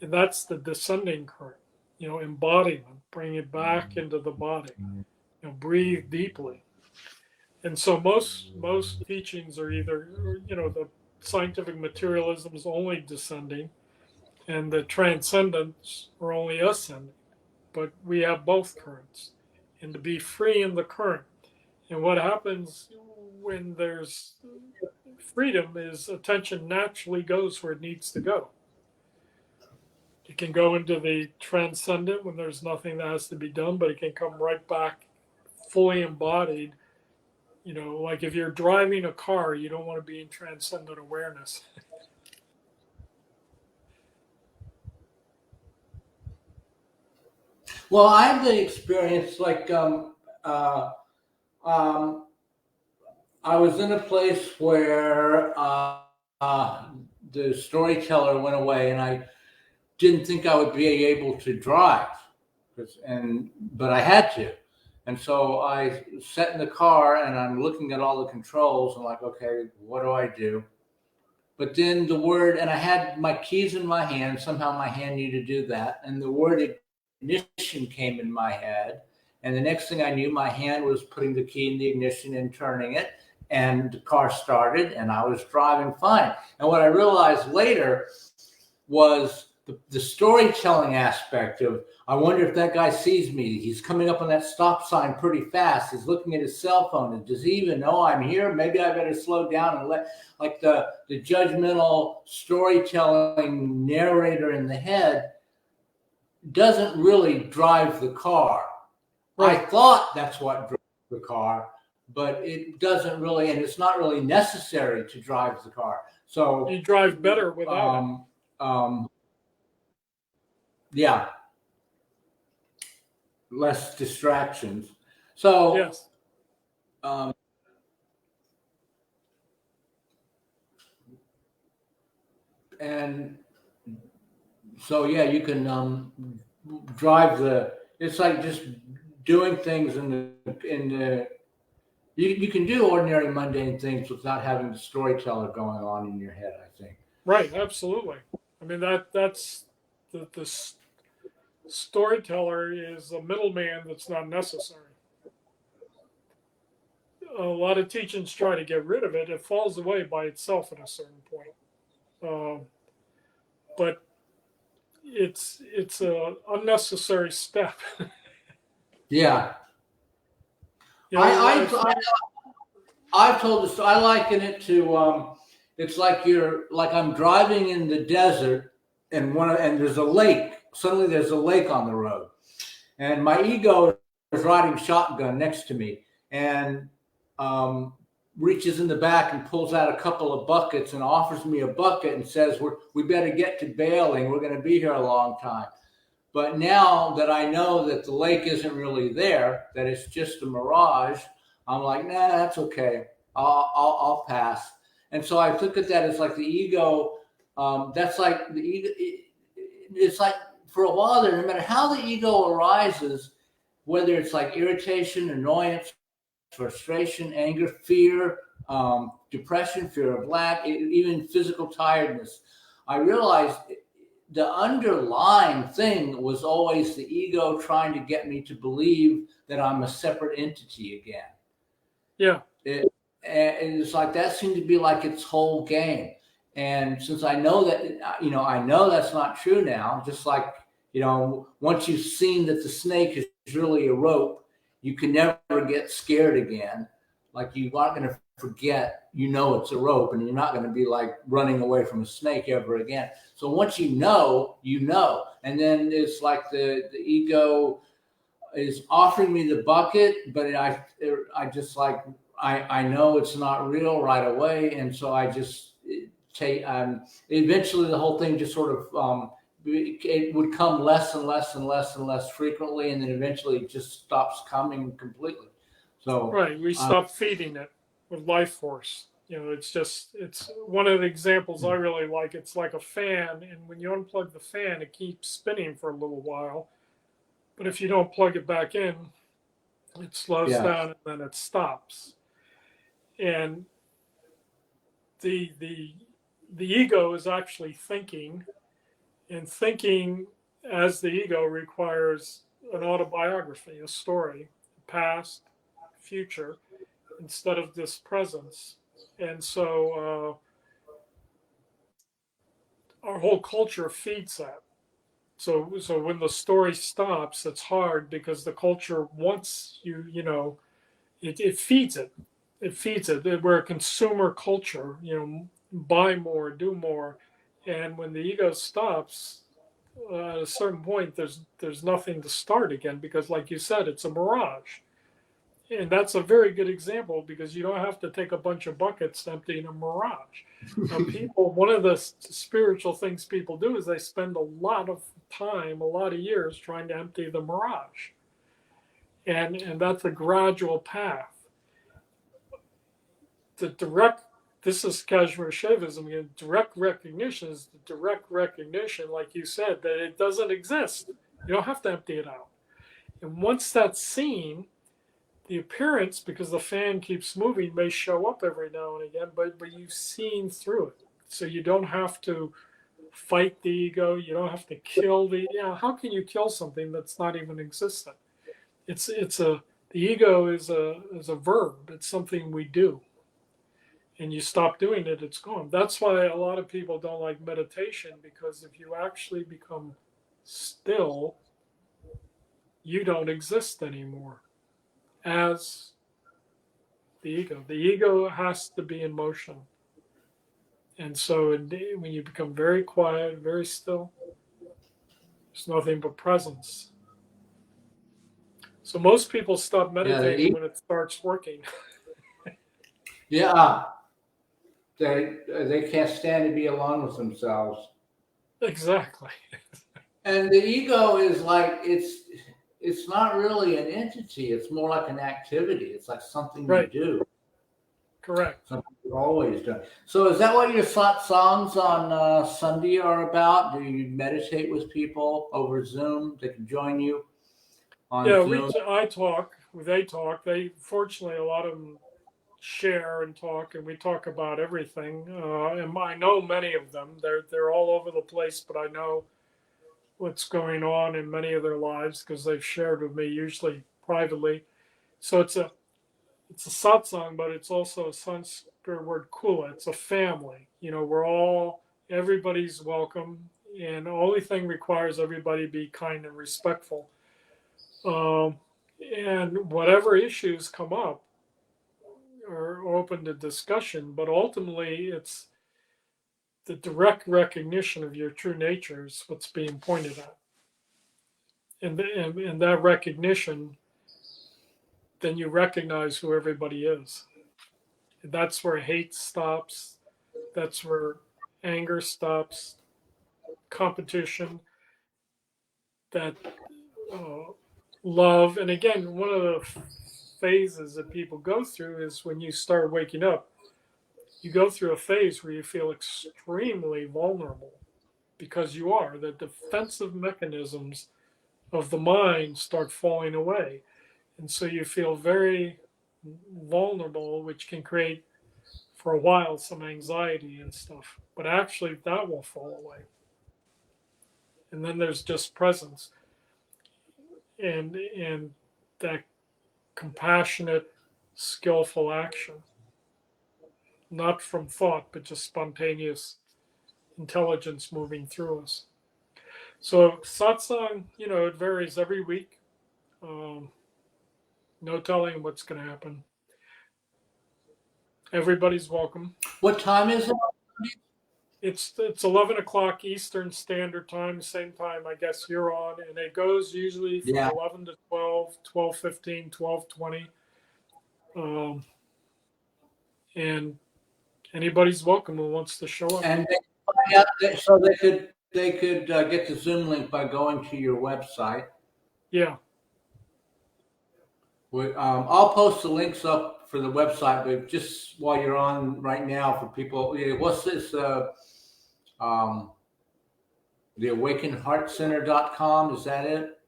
and that's the descending current, embodiment, bring it back into the body, breathe deeply. And so most teachings are either, the scientific materialism is only descending, and the transcendence are only ascending. But we have both currents, and to be free in the current. And what happens when there's freedom is attention naturally goes where it needs to go. It can go into the transcendent when there's nothing that has to be done, but it can come right back fully embodied. Like if you're driving a car, you don't want to be in transcendent awareness. Well, I had the experience I was in a place where the storyteller went away, and I didn't think I would be able to drive, but I had to. And so I sat in the car and I'm looking at all the controls and like, okay, what do I do? But then and I had my keys in my hand. Somehow my hand knew to do that. And the word ignition came in my head. And the next thing I knew, my hand was putting the key in the ignition and turning it. And the car started and I was driving fine. And what I realized later was the storytelling aspect of, I wonder if that guy sees me. He's coming up on that stop sign pretty fast. He's looking at his cell phone. And does he even know I'm here? Maybe I better slow down and like the judgmental storytelling narrator in the head doesn't really drive the car. Right. I thought that's what drove the car, but it doesn't really, and it's not really necessary to drive the car. So you drive better without it. Yeah. Less distractions. So yes. And so yeah, you can drive it's like just doing things you can do ordinary mundane things without having the storyteller going on in your head, I think. Right, absolutely. I mean that's the storyteller is a middleman that's not necessary. A lot of teachings try to get rid of it. It falls away by itself at a certain point. But it's a unnecessary step. Yeah. I've told this. I liken it to it's like I'm driving in the desert and there's a lake. Suddenly there's a lake on the road, and my ego is riding shotgun next to me and reaches in the back and pulls out a couple of buckets and offers me a bucket and says, we better get to bailing. We're going to be here a long time. But now that I know that the lake isn't really there, that it's just a mirage, I'm like, nah, that's okay. I'll pass. And so I look at that as like the ego That's like the ego. It's like for a while there, no matter how the ego arises, whether it's like irritation, annoyance, frustration, anger, fear, depression, fear of lack, even physical tiredness, I realized the underlying thing was always the ego trying to get me to believe that I'm a separate entity again. Yeah. And it's like that seemed to be like its whole game. And since I know that, I know that's not true now, just like, once you've seen that the snake is really a rope, you can never get scared again. Like you aren't going to forget, it's a rope, and you're not going to be like running away from a snake ever again. So once you know, and then it's like the ego is offering me the bucket, but I just like, I know it's not real right away. And so I just take, eventually the whole thing just sort of, it would come less and less and less and less frequently. And then eventually it just stops coming completely. So, right. We stop feeding it with life force. It's one of the examples I really like. It's like a fan. And when you unplug the fan, it keeps spinning for a little while. But if you don't plug it back in, it slows down and then it stops. And the ego is actually thinking, and thinking as the ego requires an autobiography, a story, past, future, instead of this presence. And so our whole culture feeds that. So when the story stops, it's hard because the culture wants it feeds it. It feeds it. We're a consumer culture, buy more, do more. And when the ego stops, at a certain point, there's nothing to start again because, like you said, it's a mirage. And that's a very good example because you don't have to take a bunch of buckets to empty in a mirage. One of the spiritual things people do is they spend a lot of time, a lot of years trying to empty the mirage. And that's a gradual path. This is Kashmir Shaivism again. Direct recognition is the direct recognition, like you said, that it doesn't exist. You don't have to empty it out. And once that's seen, the appearance, because the fan keeps moving, may show up every now and again, but you've seen through it. So you don't have to fight the ego. You don't have to kill how can you kill something that's not even existent? The ego is a verb. It's something we do. And you stop doing it, it's gone. That's why a lot of people don't like meditation, because if you actually become still, you don't exist anymore as the ego. The ego has to be in motion. And so when you become very quiet, very still, there's nothing but presence. So most people stop meditating when it starts working. Yeah. They can't stand to be alone with themselves. Exactly. And the ego is like, it's not really an entity. It's more like an activity. It's like something you do. Correct. Something you've always done. So is that what your songs on Sunday are about? Do you meditate with people over Zoom? They can join you on Zoom? I talk. They talk. Fortunately, a lot of them share and talk, and we talk about everything. And I know many of them. They're all over the place, but I know what's going on in many of their lives because they've shared with me, usually privately. So it's a satsang, but it's also a Sanskrit word kula. It's a family. Everybody's welcome, and the only thing requires everybody be kind and respectful. And whatever issues come up are open to discussion, but ultimately it's the direct recognition of your true nature is what's being pointed at. And that recognition, then you recognize who everybody is. And that's where hate stops. That's where anger stops. Competition. That love. And again, one of the phases that people go through is when you start waking up, you go through a phase where you feel extremely vulnerable because you are. The defensive mechanisms of the mind start falling away. And so you feel very vulnerable, which can create for a while some anxiety and stuff. But actually, that will fall away. And then there's just presence and that compassionate, skillful action, not from thought, but just spontaneous intelligence moving through us. So satsang, it varies every week. Um, no telling what's going to happen. Everybody's welcome. What time is it? It's 11 o'clock Eastern Standard Time, same time I guess you're on, and it goes usually from 11 to 12, 12:15, 12:20. And anybody's welcome who wants to show up. And so they could get the Zoom link by going to your website. Yeah. I'll post the links up for the website, but just while you're on right now for people, what's this? The awakenedheartcenter.com, is that it?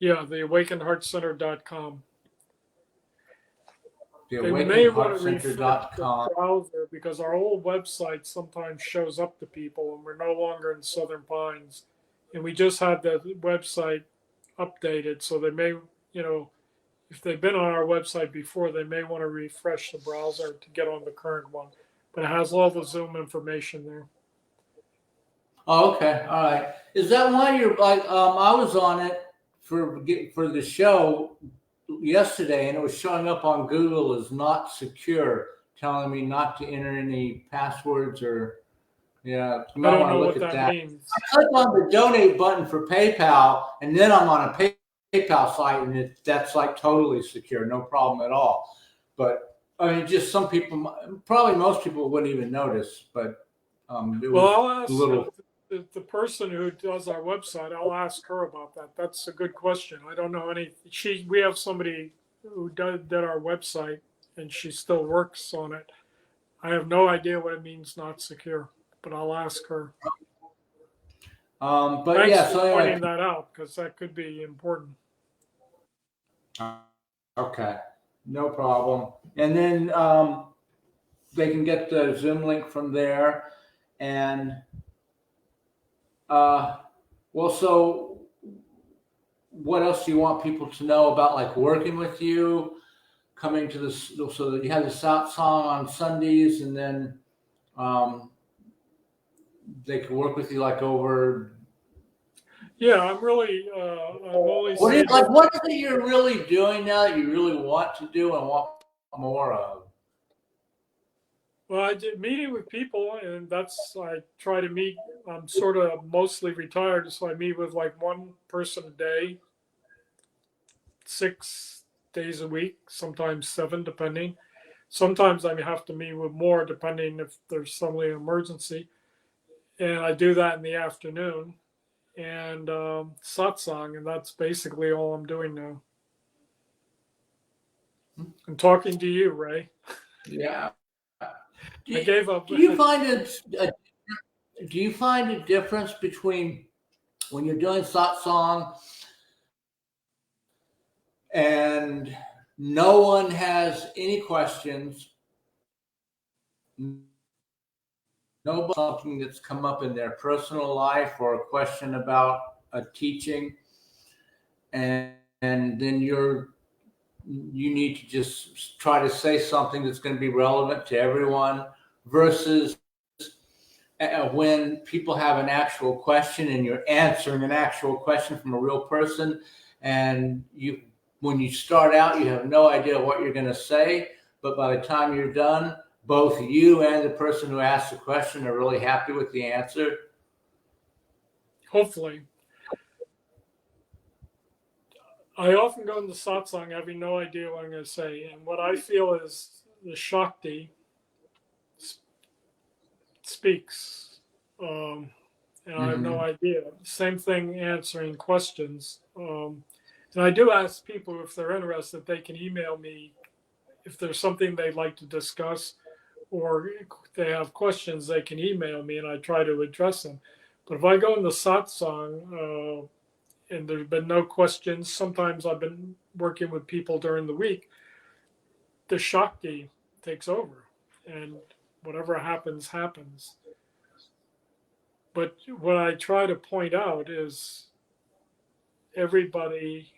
Yeah, the awakenedheartcenter.com. The they may want to refresh the awakenedheartcenter.com. browser because our old website sometimes shows up to people and we're no longer in Southern Pines. And we just had the website updated, so they may, if they've been on our website before, they may want to refresh the browser to get on the current one. But it has all the Zoom information there. Oh, okay, all right. Is that why you're like? I was on it for the show yesterday, and it was showing up on Google as not secure, telling me not to enter any passwords or. Yeah, you might I don't want to know look what at that that. means. I click on the donate button for PayPal, and then I'm on a PayPal site, and that's like totally secure, no problem at all. But I mean, just some people, probably most people wouldn't even notice. But I'll ask the person who does our website. I'll ask her about that. That's a good question. I don't know any. We have somebody who did our website, and she still works on it. I have no idea what it means not secure, but I'll ask her. But thanks yeah, for so anyway, pointing that out because that could be important. Okay, no problem. And then they can get the Zoom link from there. And so what else do you want people to know about, like working with you, coming to this, so that you have the satsang on Sundays, and then they can work with you like over. Yeah, I'm really. I'm only. What is it you're really doing now that you really want to do and want more of? Well, I did meeting with people, and I try to meet. I'm sort of mostly retired, so I meet with like one person a day, 6 days a week, sometimes 7, depending. Sometimes I have to meet with more, depending if there's suddenly an emergency. And I do that in the afternoon, and satsang, and that's basically all I'm doing now. I'm talking to you, Ray. Yeah. I gave up. Do you find a difference between when you're doing satsang and no one has any questions, nobody something that's come up in their personal life or a question about a teaching, and then you need to just try to say something that's going to be relevant to everyone, versus when people have an actual question and you're answering an actual question from a real person, and when you start out, you have no idea what you're going to say, but by the time you're done, both you and the person who asked the question are really happy with the answer. Hopefully. I often go into satsang having no idea what I'm going to say, and what I feel is the Shakti speaks, and I have no idea. Same thing answering questions. And I do ask people if they're interested, they can email me if there's something they'd like to discuss, or they have questions, they can email me and I try to address them. But if I go in the satsang and there's been no questions, sometimes I've been working with people during the week, the Shakti takes over and whatever happens, happens. But what I try to point out is everybody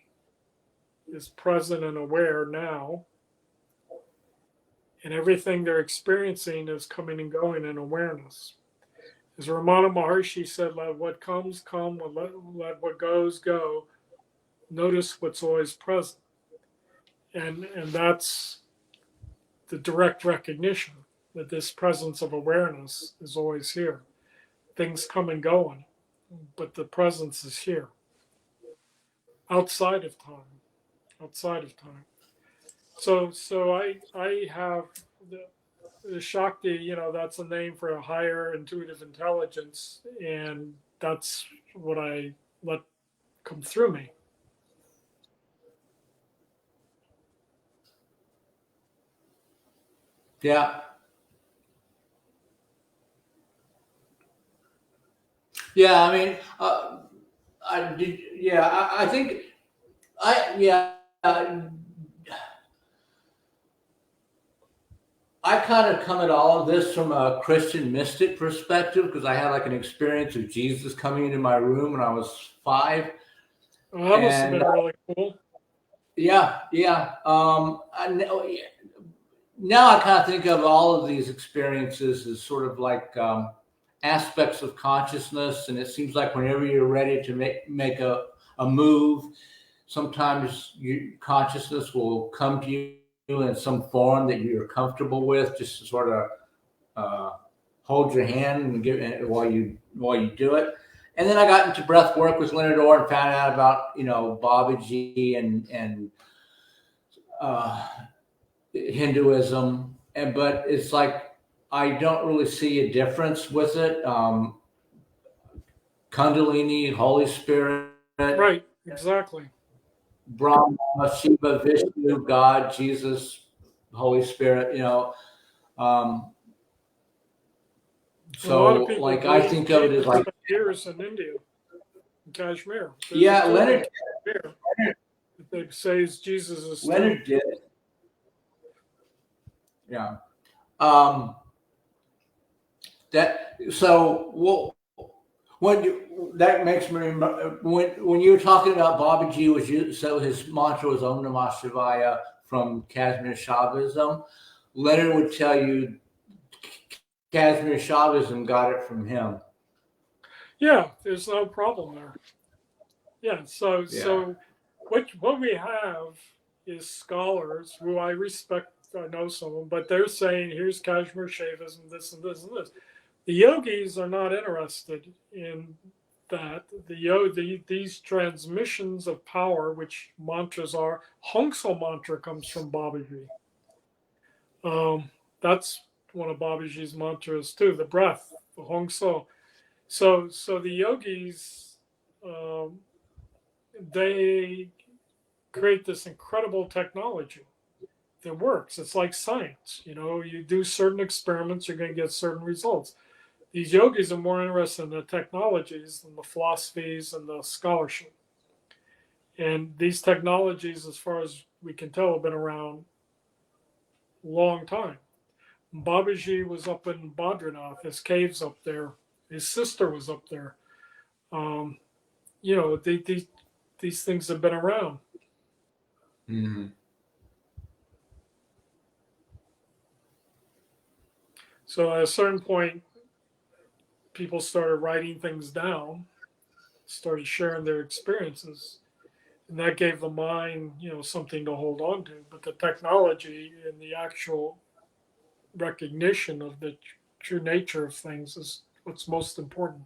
is present and aware now, and everything they're experiencing is coming and going in awareness. As Ramana Maharshi said, let what comes come, let what goes go. Notice what's always present. And that's the direct recognition that this presence of awareness is always here. Things come and go, but the presence is here. Outside of time. Outside of time. So I have the Shakti, that's a name for a higher intuitive intelligence, and that's what I let come through me. Yeah. Yeah, I mean, I did. Yeah, I think I kind of come at all of this from a Christian mystic perspective because I had like an experience of Jesus coming into my room when I was 5. Well, that must have been really cool. Yeah. Now I kind of think of all of these experiences as sort of like aspects of consciousness, and it seems like whenever you're ready to make a move, sometimes consciousness will come to you in some form that you're comfortable with, just to sort of hold your hand and give while you do it. And then I got into breath work with Leonard Orr and found out about Babaji and Hinduism, but it's like I don't really see a difference with it. Kundalini, Holy Spirit, right? Exactly. Brahma, Shiva, Vishnu, God, Jesus, Holy Spirit. So like I think of it as like years in India, in Kashmir. Yeah, Leonard. They say is Jesus' Leonard did. Yeah. That makes me remember when you were talking about Babaji so his mantra was Om Namah Shivaya from Kashmir Shaivism. Leonard would tell you Kashmir Shaivism got it from him. Yeah, there's no problem there. Yeah, so what we have is scholars who I respect. I know some of them, but they're saying here's Kashmir Shaivism, this and this and this. The yogis are not interested in that. These transmissions of power, which mantras are, Hongso mantra comes from Babaji. That's one of Babaji's mantras too, the breath, the Hongso. So the yogis, they create this incredible technology that works. It's like science. You do certain experiments, you're going to get certain results. These yogis are more interested in the technologies than the philosophies and the scholarship. And these technologies, as far as we can tell, have been around a long time. Babaji was up in Badrinath, his caves up there. His sister was up there. These things have been around. Mm-hmm. So at a certain point, people started writing things down, started sharing their experiences, and that gave the mind, something to hold on to. But the technology and the actual recognition of the true nature of things is what's most important.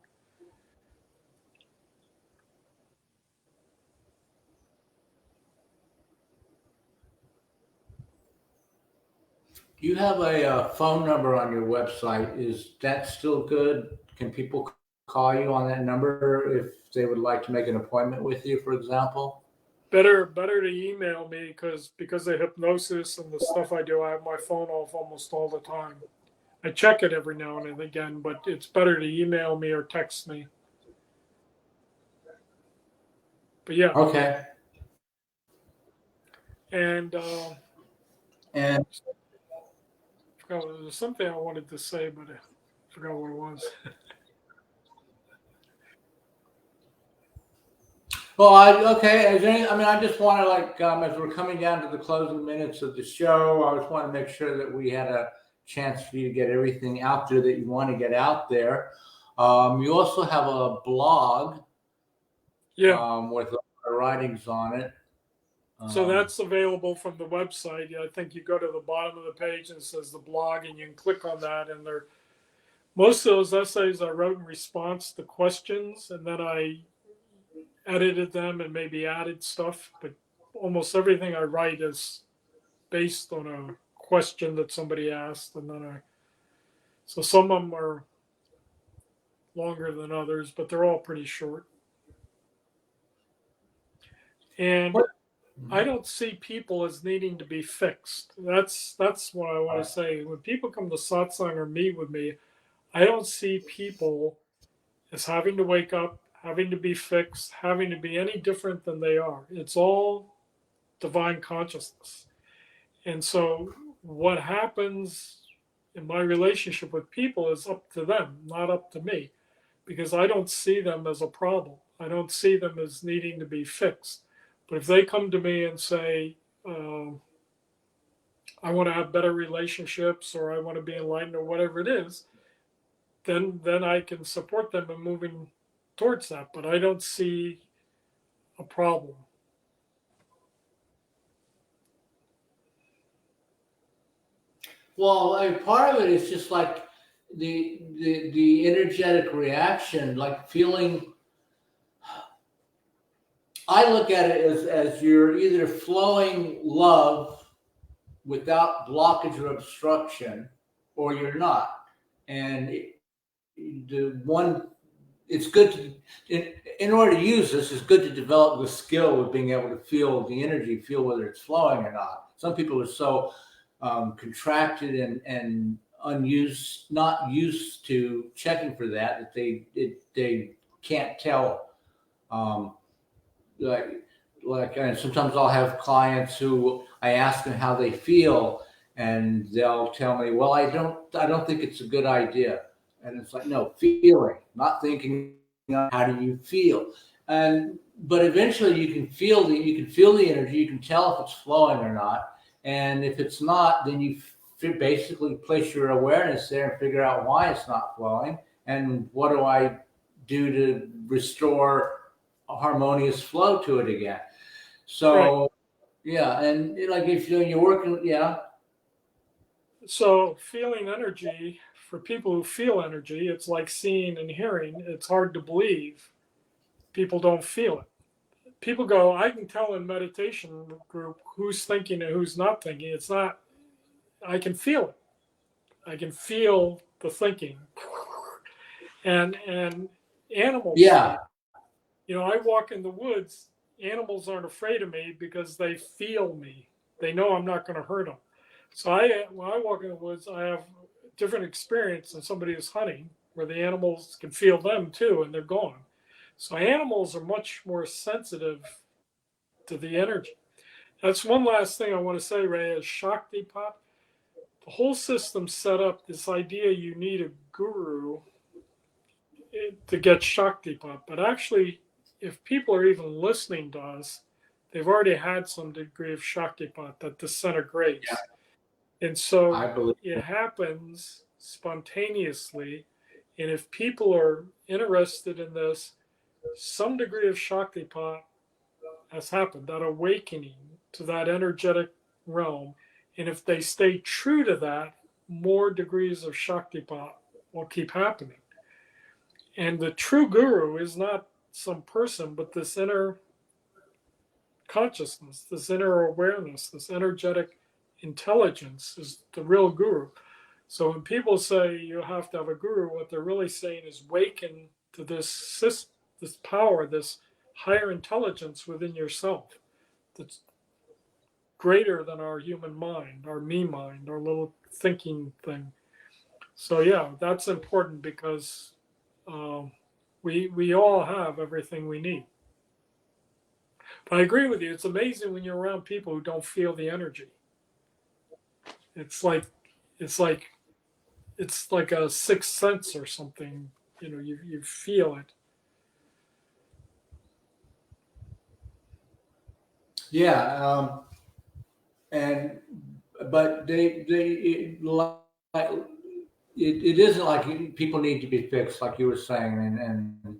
You have a phone number on your website. Is that still good? Can people call you on that number if they would like to make an appointment with you, for example? Better to email me because of hypnosis and the stuff I do, I have my phone off almost all the time. I check it every now and again, but it's better to email me or text me. But yeah, Okay. and And forgot, there was something I wanted to say, but I forgot what it was. well, okay. I just want to as we're coming down to the closing minutes of the show, I just want to make sure that we had a chance for you to get everything out there that you want to get out there. You also have a blog, Yeah. with writings on it. So that's available from the website. I think you go to the bottom of the page and it says the blog, and you can click on that. And most of those essays I wrote in response to questions, and then I edited them and maybe added stuff. But almost everything I write is based on a question that somebody asked, and then so some of them are longer than others, but they're all pretty short. And I don't see people as needing to be fixed. That's what I want to say. When people come to satsang or meet with me, I don't see people as having to wake up, having to be fixed, having to be any different than they are. It's all divine consciousness. And so what happens in my relationship with people is up to them, not up to me, because I don't see them as a problem. I don't see them as needing to be fixed. But if they come to me and say, I want to have better relationships, or I want to be enlightened, or whatever it is, then I can support them in moving towards that. But I don't see a problem. Well, part of it is just like the energetic reaction, like feeling. I look at it as you're either flowing love without blockage or obstruction, or you're not. And the one, it's good to, in order to use this, it's good to develop the skill of being able to feel the energy, feel whether it's flowing or not. Some people are so contracted and unused, not used to checking for that they can't tell. Um, like and sometimes I'll have clients who I ask them how they feel, and they'll tell me, well, I don't think it's a good idea. And it's like, no, feeling, not thinking. How do you feel? And but eventually you can feel the energy. You can tell if it's flowing or not. And if it's not, then you basically place your awareness there and figure out why it's not flowing, and what do I do to restore a harmonious flow to it again. So Right. yeah, and like if you're working, yeah. So feeling energy, for people who feel energy, it's like seeing and hearing. It's hard to believe people don't feel it. People go, I can tell in meditation group who's thinking and who's not thinking. It's not, I can feel it. I can feel the thinking. And animals see Yeah. it. I walk in the woods, animals aren't afraid of me because they feel me. They know I'm not going to hurt them. So when I walk in the woods, I have a different experience than somebody who's hunting, where the animals can feel them too, and they're gone. So animals are much more sensitive to the energy. That's one last thing I want to say, Ray, is Shaktipat. The whole system's set up, this idea you need a guru to get Shaktipat. But actually, if people are even listening to us, they've already had some degree of Shaktipat at the center grace. Yeah. And so I believe it happens spontaneously. And if people are interested in this, some degree of Shaktipat has happened, that awakening to that energetic realm. And if they stay true to that, more degrees of Shaktipat will keep happening. And the true guru is not some person, but this inner consciousness, this inner awareness, this energetic intelligence is the real guru. So when people say you have to have a guru, what they're really saying is waken to this power, this higher intelligence within yourself that's greater than our human mind, our me mind, our little thinking thing. So yeah, that's important because we all have everything we need. But I agree with you. It's amazing when you're around people who don't feel the energy. It's like it's like it's like a sixth sense or something. You know, you feel it. Yeah, and but like it isn't like people need to be fixed, like you were saying, and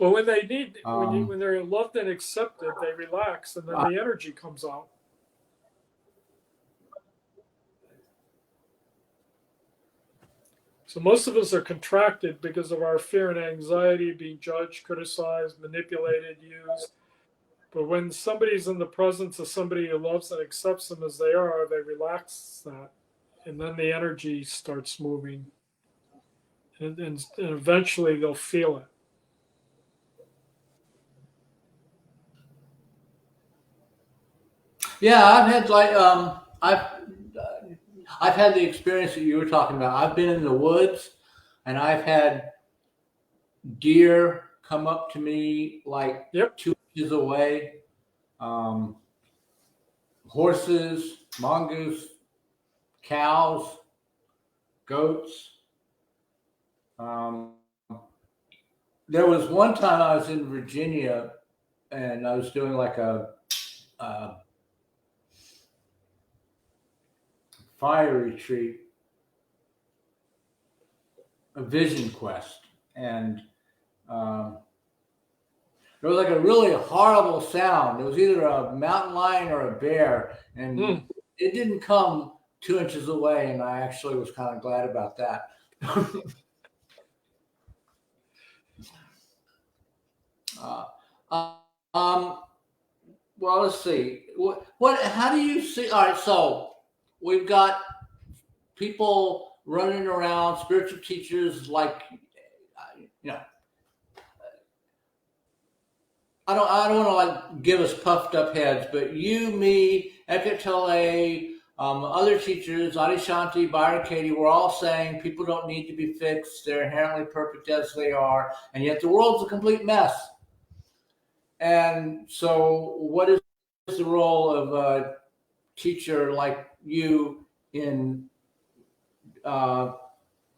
Well, when they need um, when they're loved and accepted, they relax, and then I, the energy comes out. So most of us are contracted because of our fear and anxiety, being judged, criticized, manipulated, used. But when somebody's in the presence of somebody who loves and accepts them as they are, they relax that, and then the energy starts moving, and eventually they'll feel it. yeah, I've had the experience that you were talking about. I've been in the woods, and I've had deer come up to me like Yep. 2 inches away. Um, Horses, mongoose, cows, goats. Um, there was one time I was in Virginia and I was doing like a fire retreat, a vision quest, and um, there was like a really horrible sound. It was either a mountain lion or a bear, and Mm. it didn't come 2 inches away, and I actually was kind of glad about that. uh, um, well, let's see. What? How do you see? All right, so we've got people running around, spiritual teachers, like you know. I don't want to like give us puffed up heads, but you, me, Eckhart Tolle, other teachers, Adyashanti, Byron Katie, we're all saying people don't need to be fixed. They're inherently perfect as they are, and yet the world's a complete mess. And so, what is the role of a teacher like you in uh,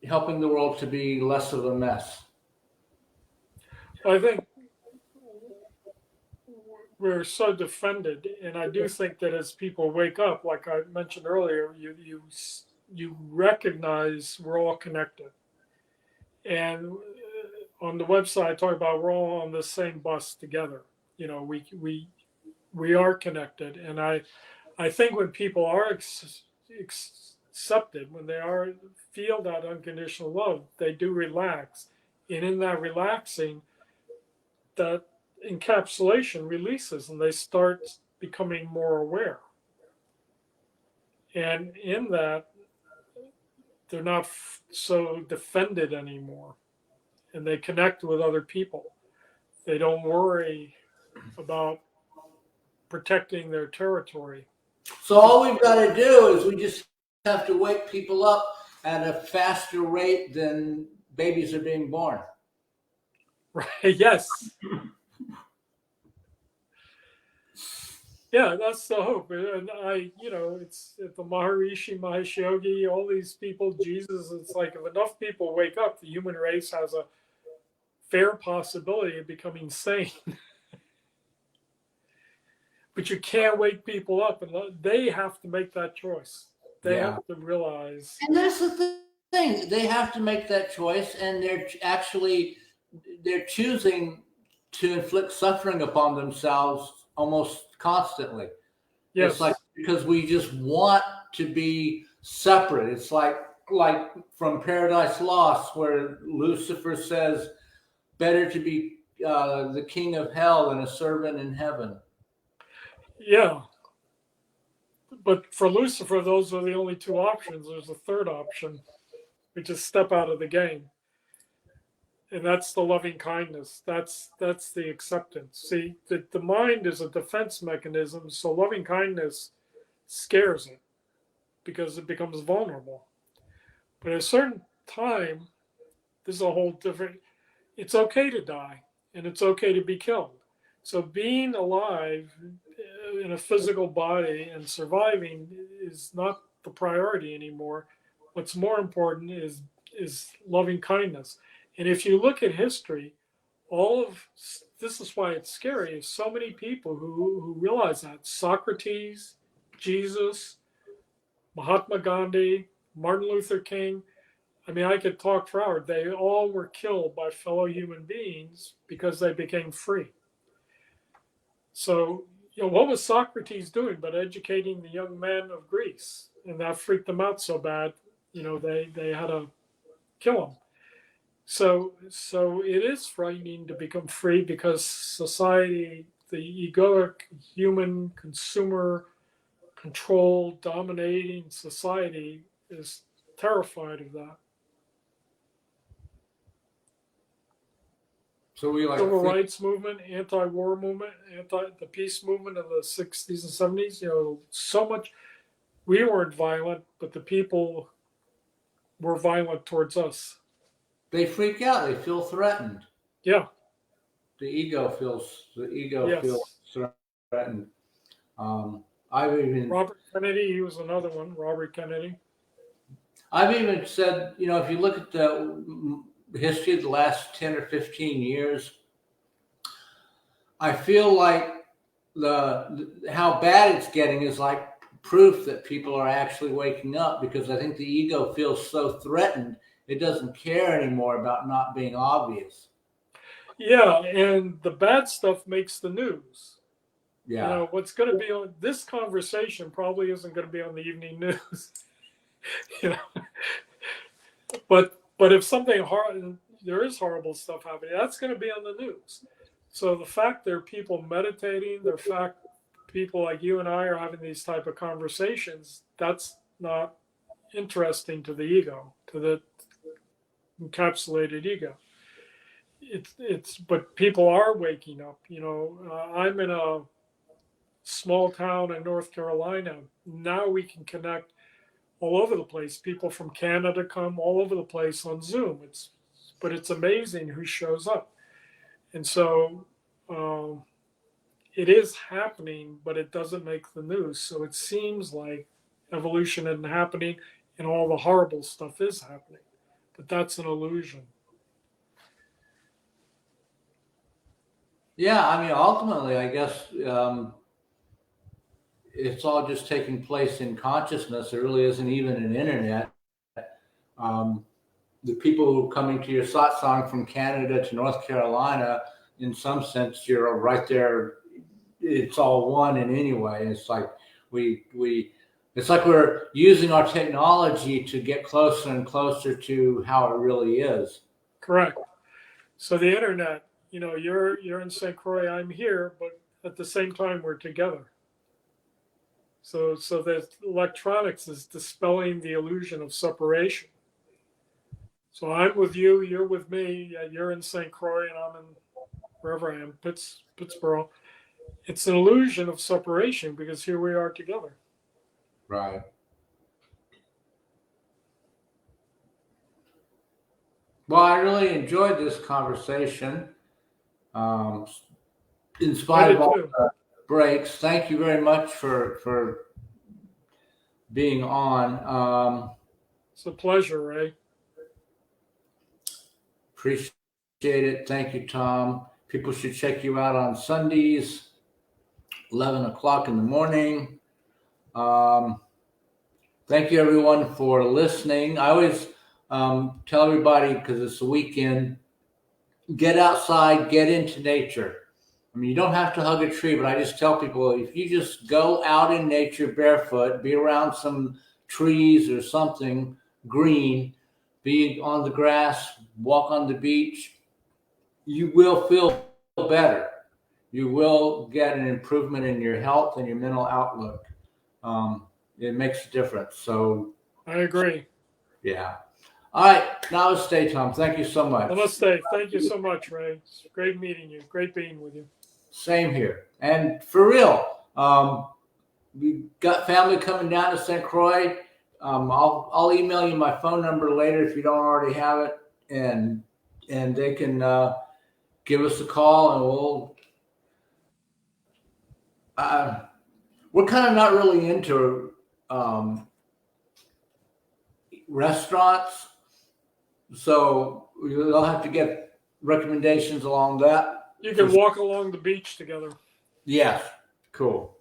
helping the world to be less of a mess? I think we're so defended, and I do think that as people wake up, like I mentioned earlier, you recognize we're all connected. And on the website, I talk about we're all on the same bus together. You know, we are connected, and I think when people are accepted, when they are feel that unconditional love, they do relax, and in that relaxing, that encapsulation releases, and they start becoming more aware. And in that, they're not so defended anymore, and they connect with other people. They don't worry about protecting their territory. So all we've got to do is we just have to wake people up at a faster rate than babies are being born. Right? Yes. Yeah, that's the hope. And it's the Maharishi, Mahesh Yogi, all these people, Jesus. It's like if enough people wake up, the human race has a fair possibility of becoming sane. But you can't wake people up, and they have to make that choice. They Yeah. have to realize. And that's the thing. They have to make that choice, and they're choosing to inflict suffering upon themselves almost constantly. It's like Yes. because we just want to be separate. It's like from Paradise Lost, where Lucifer says, "Better to be the king of hell than a servant in heaven." Yeah. But for Lucifer, those are the only two options. There's a third option, which is step out of the game. And that's the loving kindness. That's the acceptance. See, the mind is a defense mechanism, so loving kindness scares it because it becomes vulnerable. But at a certain time, this is a whole different. It's okay to die, and it's okay to be killed. So being alive in a physical body and surviving is not the priority anymore. What's more important is loving kindness. And if you look at history, all of this is why it's scary. Is so many people who realize that Socrates, Jesus, Mahatma Gandhi, Martin Luther King. I mean, I could talk for hours. They all were killed by fellow human beings because they became free. So, what was Socrates doing but educating the young men of Greece? And that freaked them out so bad, they had to kill him. So it is frightening to become free because society, the egoic, human, consumer controlled, dominating society is terrified of that. So we like Civil rights movement, anti-war movement, the peace movement of the 60s and 70s. So much. We weren't violent, but the people were violent towards us. They freak out. They feel threatened. Yeah. The ego Yes. feels threatened. I've even Robert Kennedy. He was another one. Robert Kennedy. I've even said, if you look at the history of the last 10 or 15 years, I feel like how bad it's getting is like proof that people are actually waking up, because I think the ego feels so threatened it doesn't care anymore about not being obvious. Yeah, and the bad stuff makes the news. Yeah. What's going to be on this conversation probably isn't going to be on the evening news. But if something there is horrible stuff happening, that's going to be on the news. So the fact there are people meditating, the fact people like you and I are having these type of conversations, that's not interesting to the ego, to the encapsulated ego. But people are waking up. I'm in a small town in North Carolina. Now we can connect all over the place. People from Canada come all over the place on Zoom. But it's amazing who shows up. And so it is happening, but it doesn't make the news. So it seems like evolution isn't happening and all the horrible stuff is happening. But that's an illusion. Yeah, I mean, ultimately, I guess it's all just taking place in consciousness. There really isn't even an internet. The people who are coming to your satsang from Canada to North Carolina, in some sense, you're right there. It's all one in any way. It's like it's like we're using our technology to get closer and closer to how it really is. Correct. So the internet, you're in St. Croix, I'm here, but at the same time we're together. So the electronics is dispelling the illusion of separation. So I'm with you, you're with me, you're in St. Croix, and I'm in wherever I am, Pittsburgh. It's an illusion of separation because here we are together. Right. Well, I really enjoyed this conversation. In spite of all the breaks, thank you very much for being on. It's a pleasure, Ray. Appreciate it. Thank you, Tom. People should check you out on Sundays, 11 o'clock in the morning. Thank you, everyone, for listening. I always tell everybody, because it's the weekend, get outside, get into nature. I mean, you don't have to hug a tree, but I just tell people, if you just go out in nature barefoot, be around some trees or something green, be on the grass, walk on the beach, you will feel better. You will get an improvement in your health and your mental outlook. It makes a difference. So I agree. Yeah. All right. Namaste, Tom. Thank you so much. Namaste. Thank you so much, Ray. It's great meeting you. Great being with you. Same here. And for real, we got family coming down to St. Croix. I'll email you my phone number later if you don't already have it, and they can give us a call, and we're kind of not really into restaurants, so we'll have to get recommendations along that. You can walk along the beach together. Yes, cool.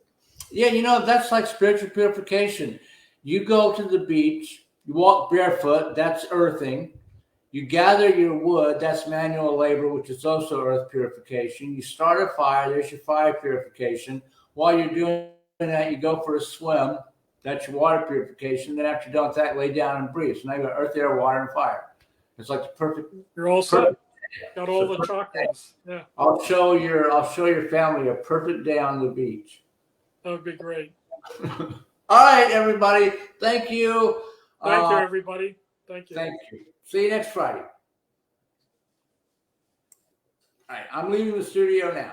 Yeah, that's like spiritual purification. You go to the beach, you walk barefoot, that's earthing. You gather your wood, that's manual labor, which is also earth purification. You start a fire, there's your fire purification. While you're doing that, you go for a swim, that's your water purification. Then after you're done with that, lay down and breathe. So now you got earth, air, water, and fire. It's like the perfect. You're all set. Got all the chakras. Yeah. I'll show your family a perfect day on the beach. That would be great. All right, everybody. Thank you. Thank you, everybody. Thank you. Thank you. See you next Friday. All right, I'm leaving the studio now.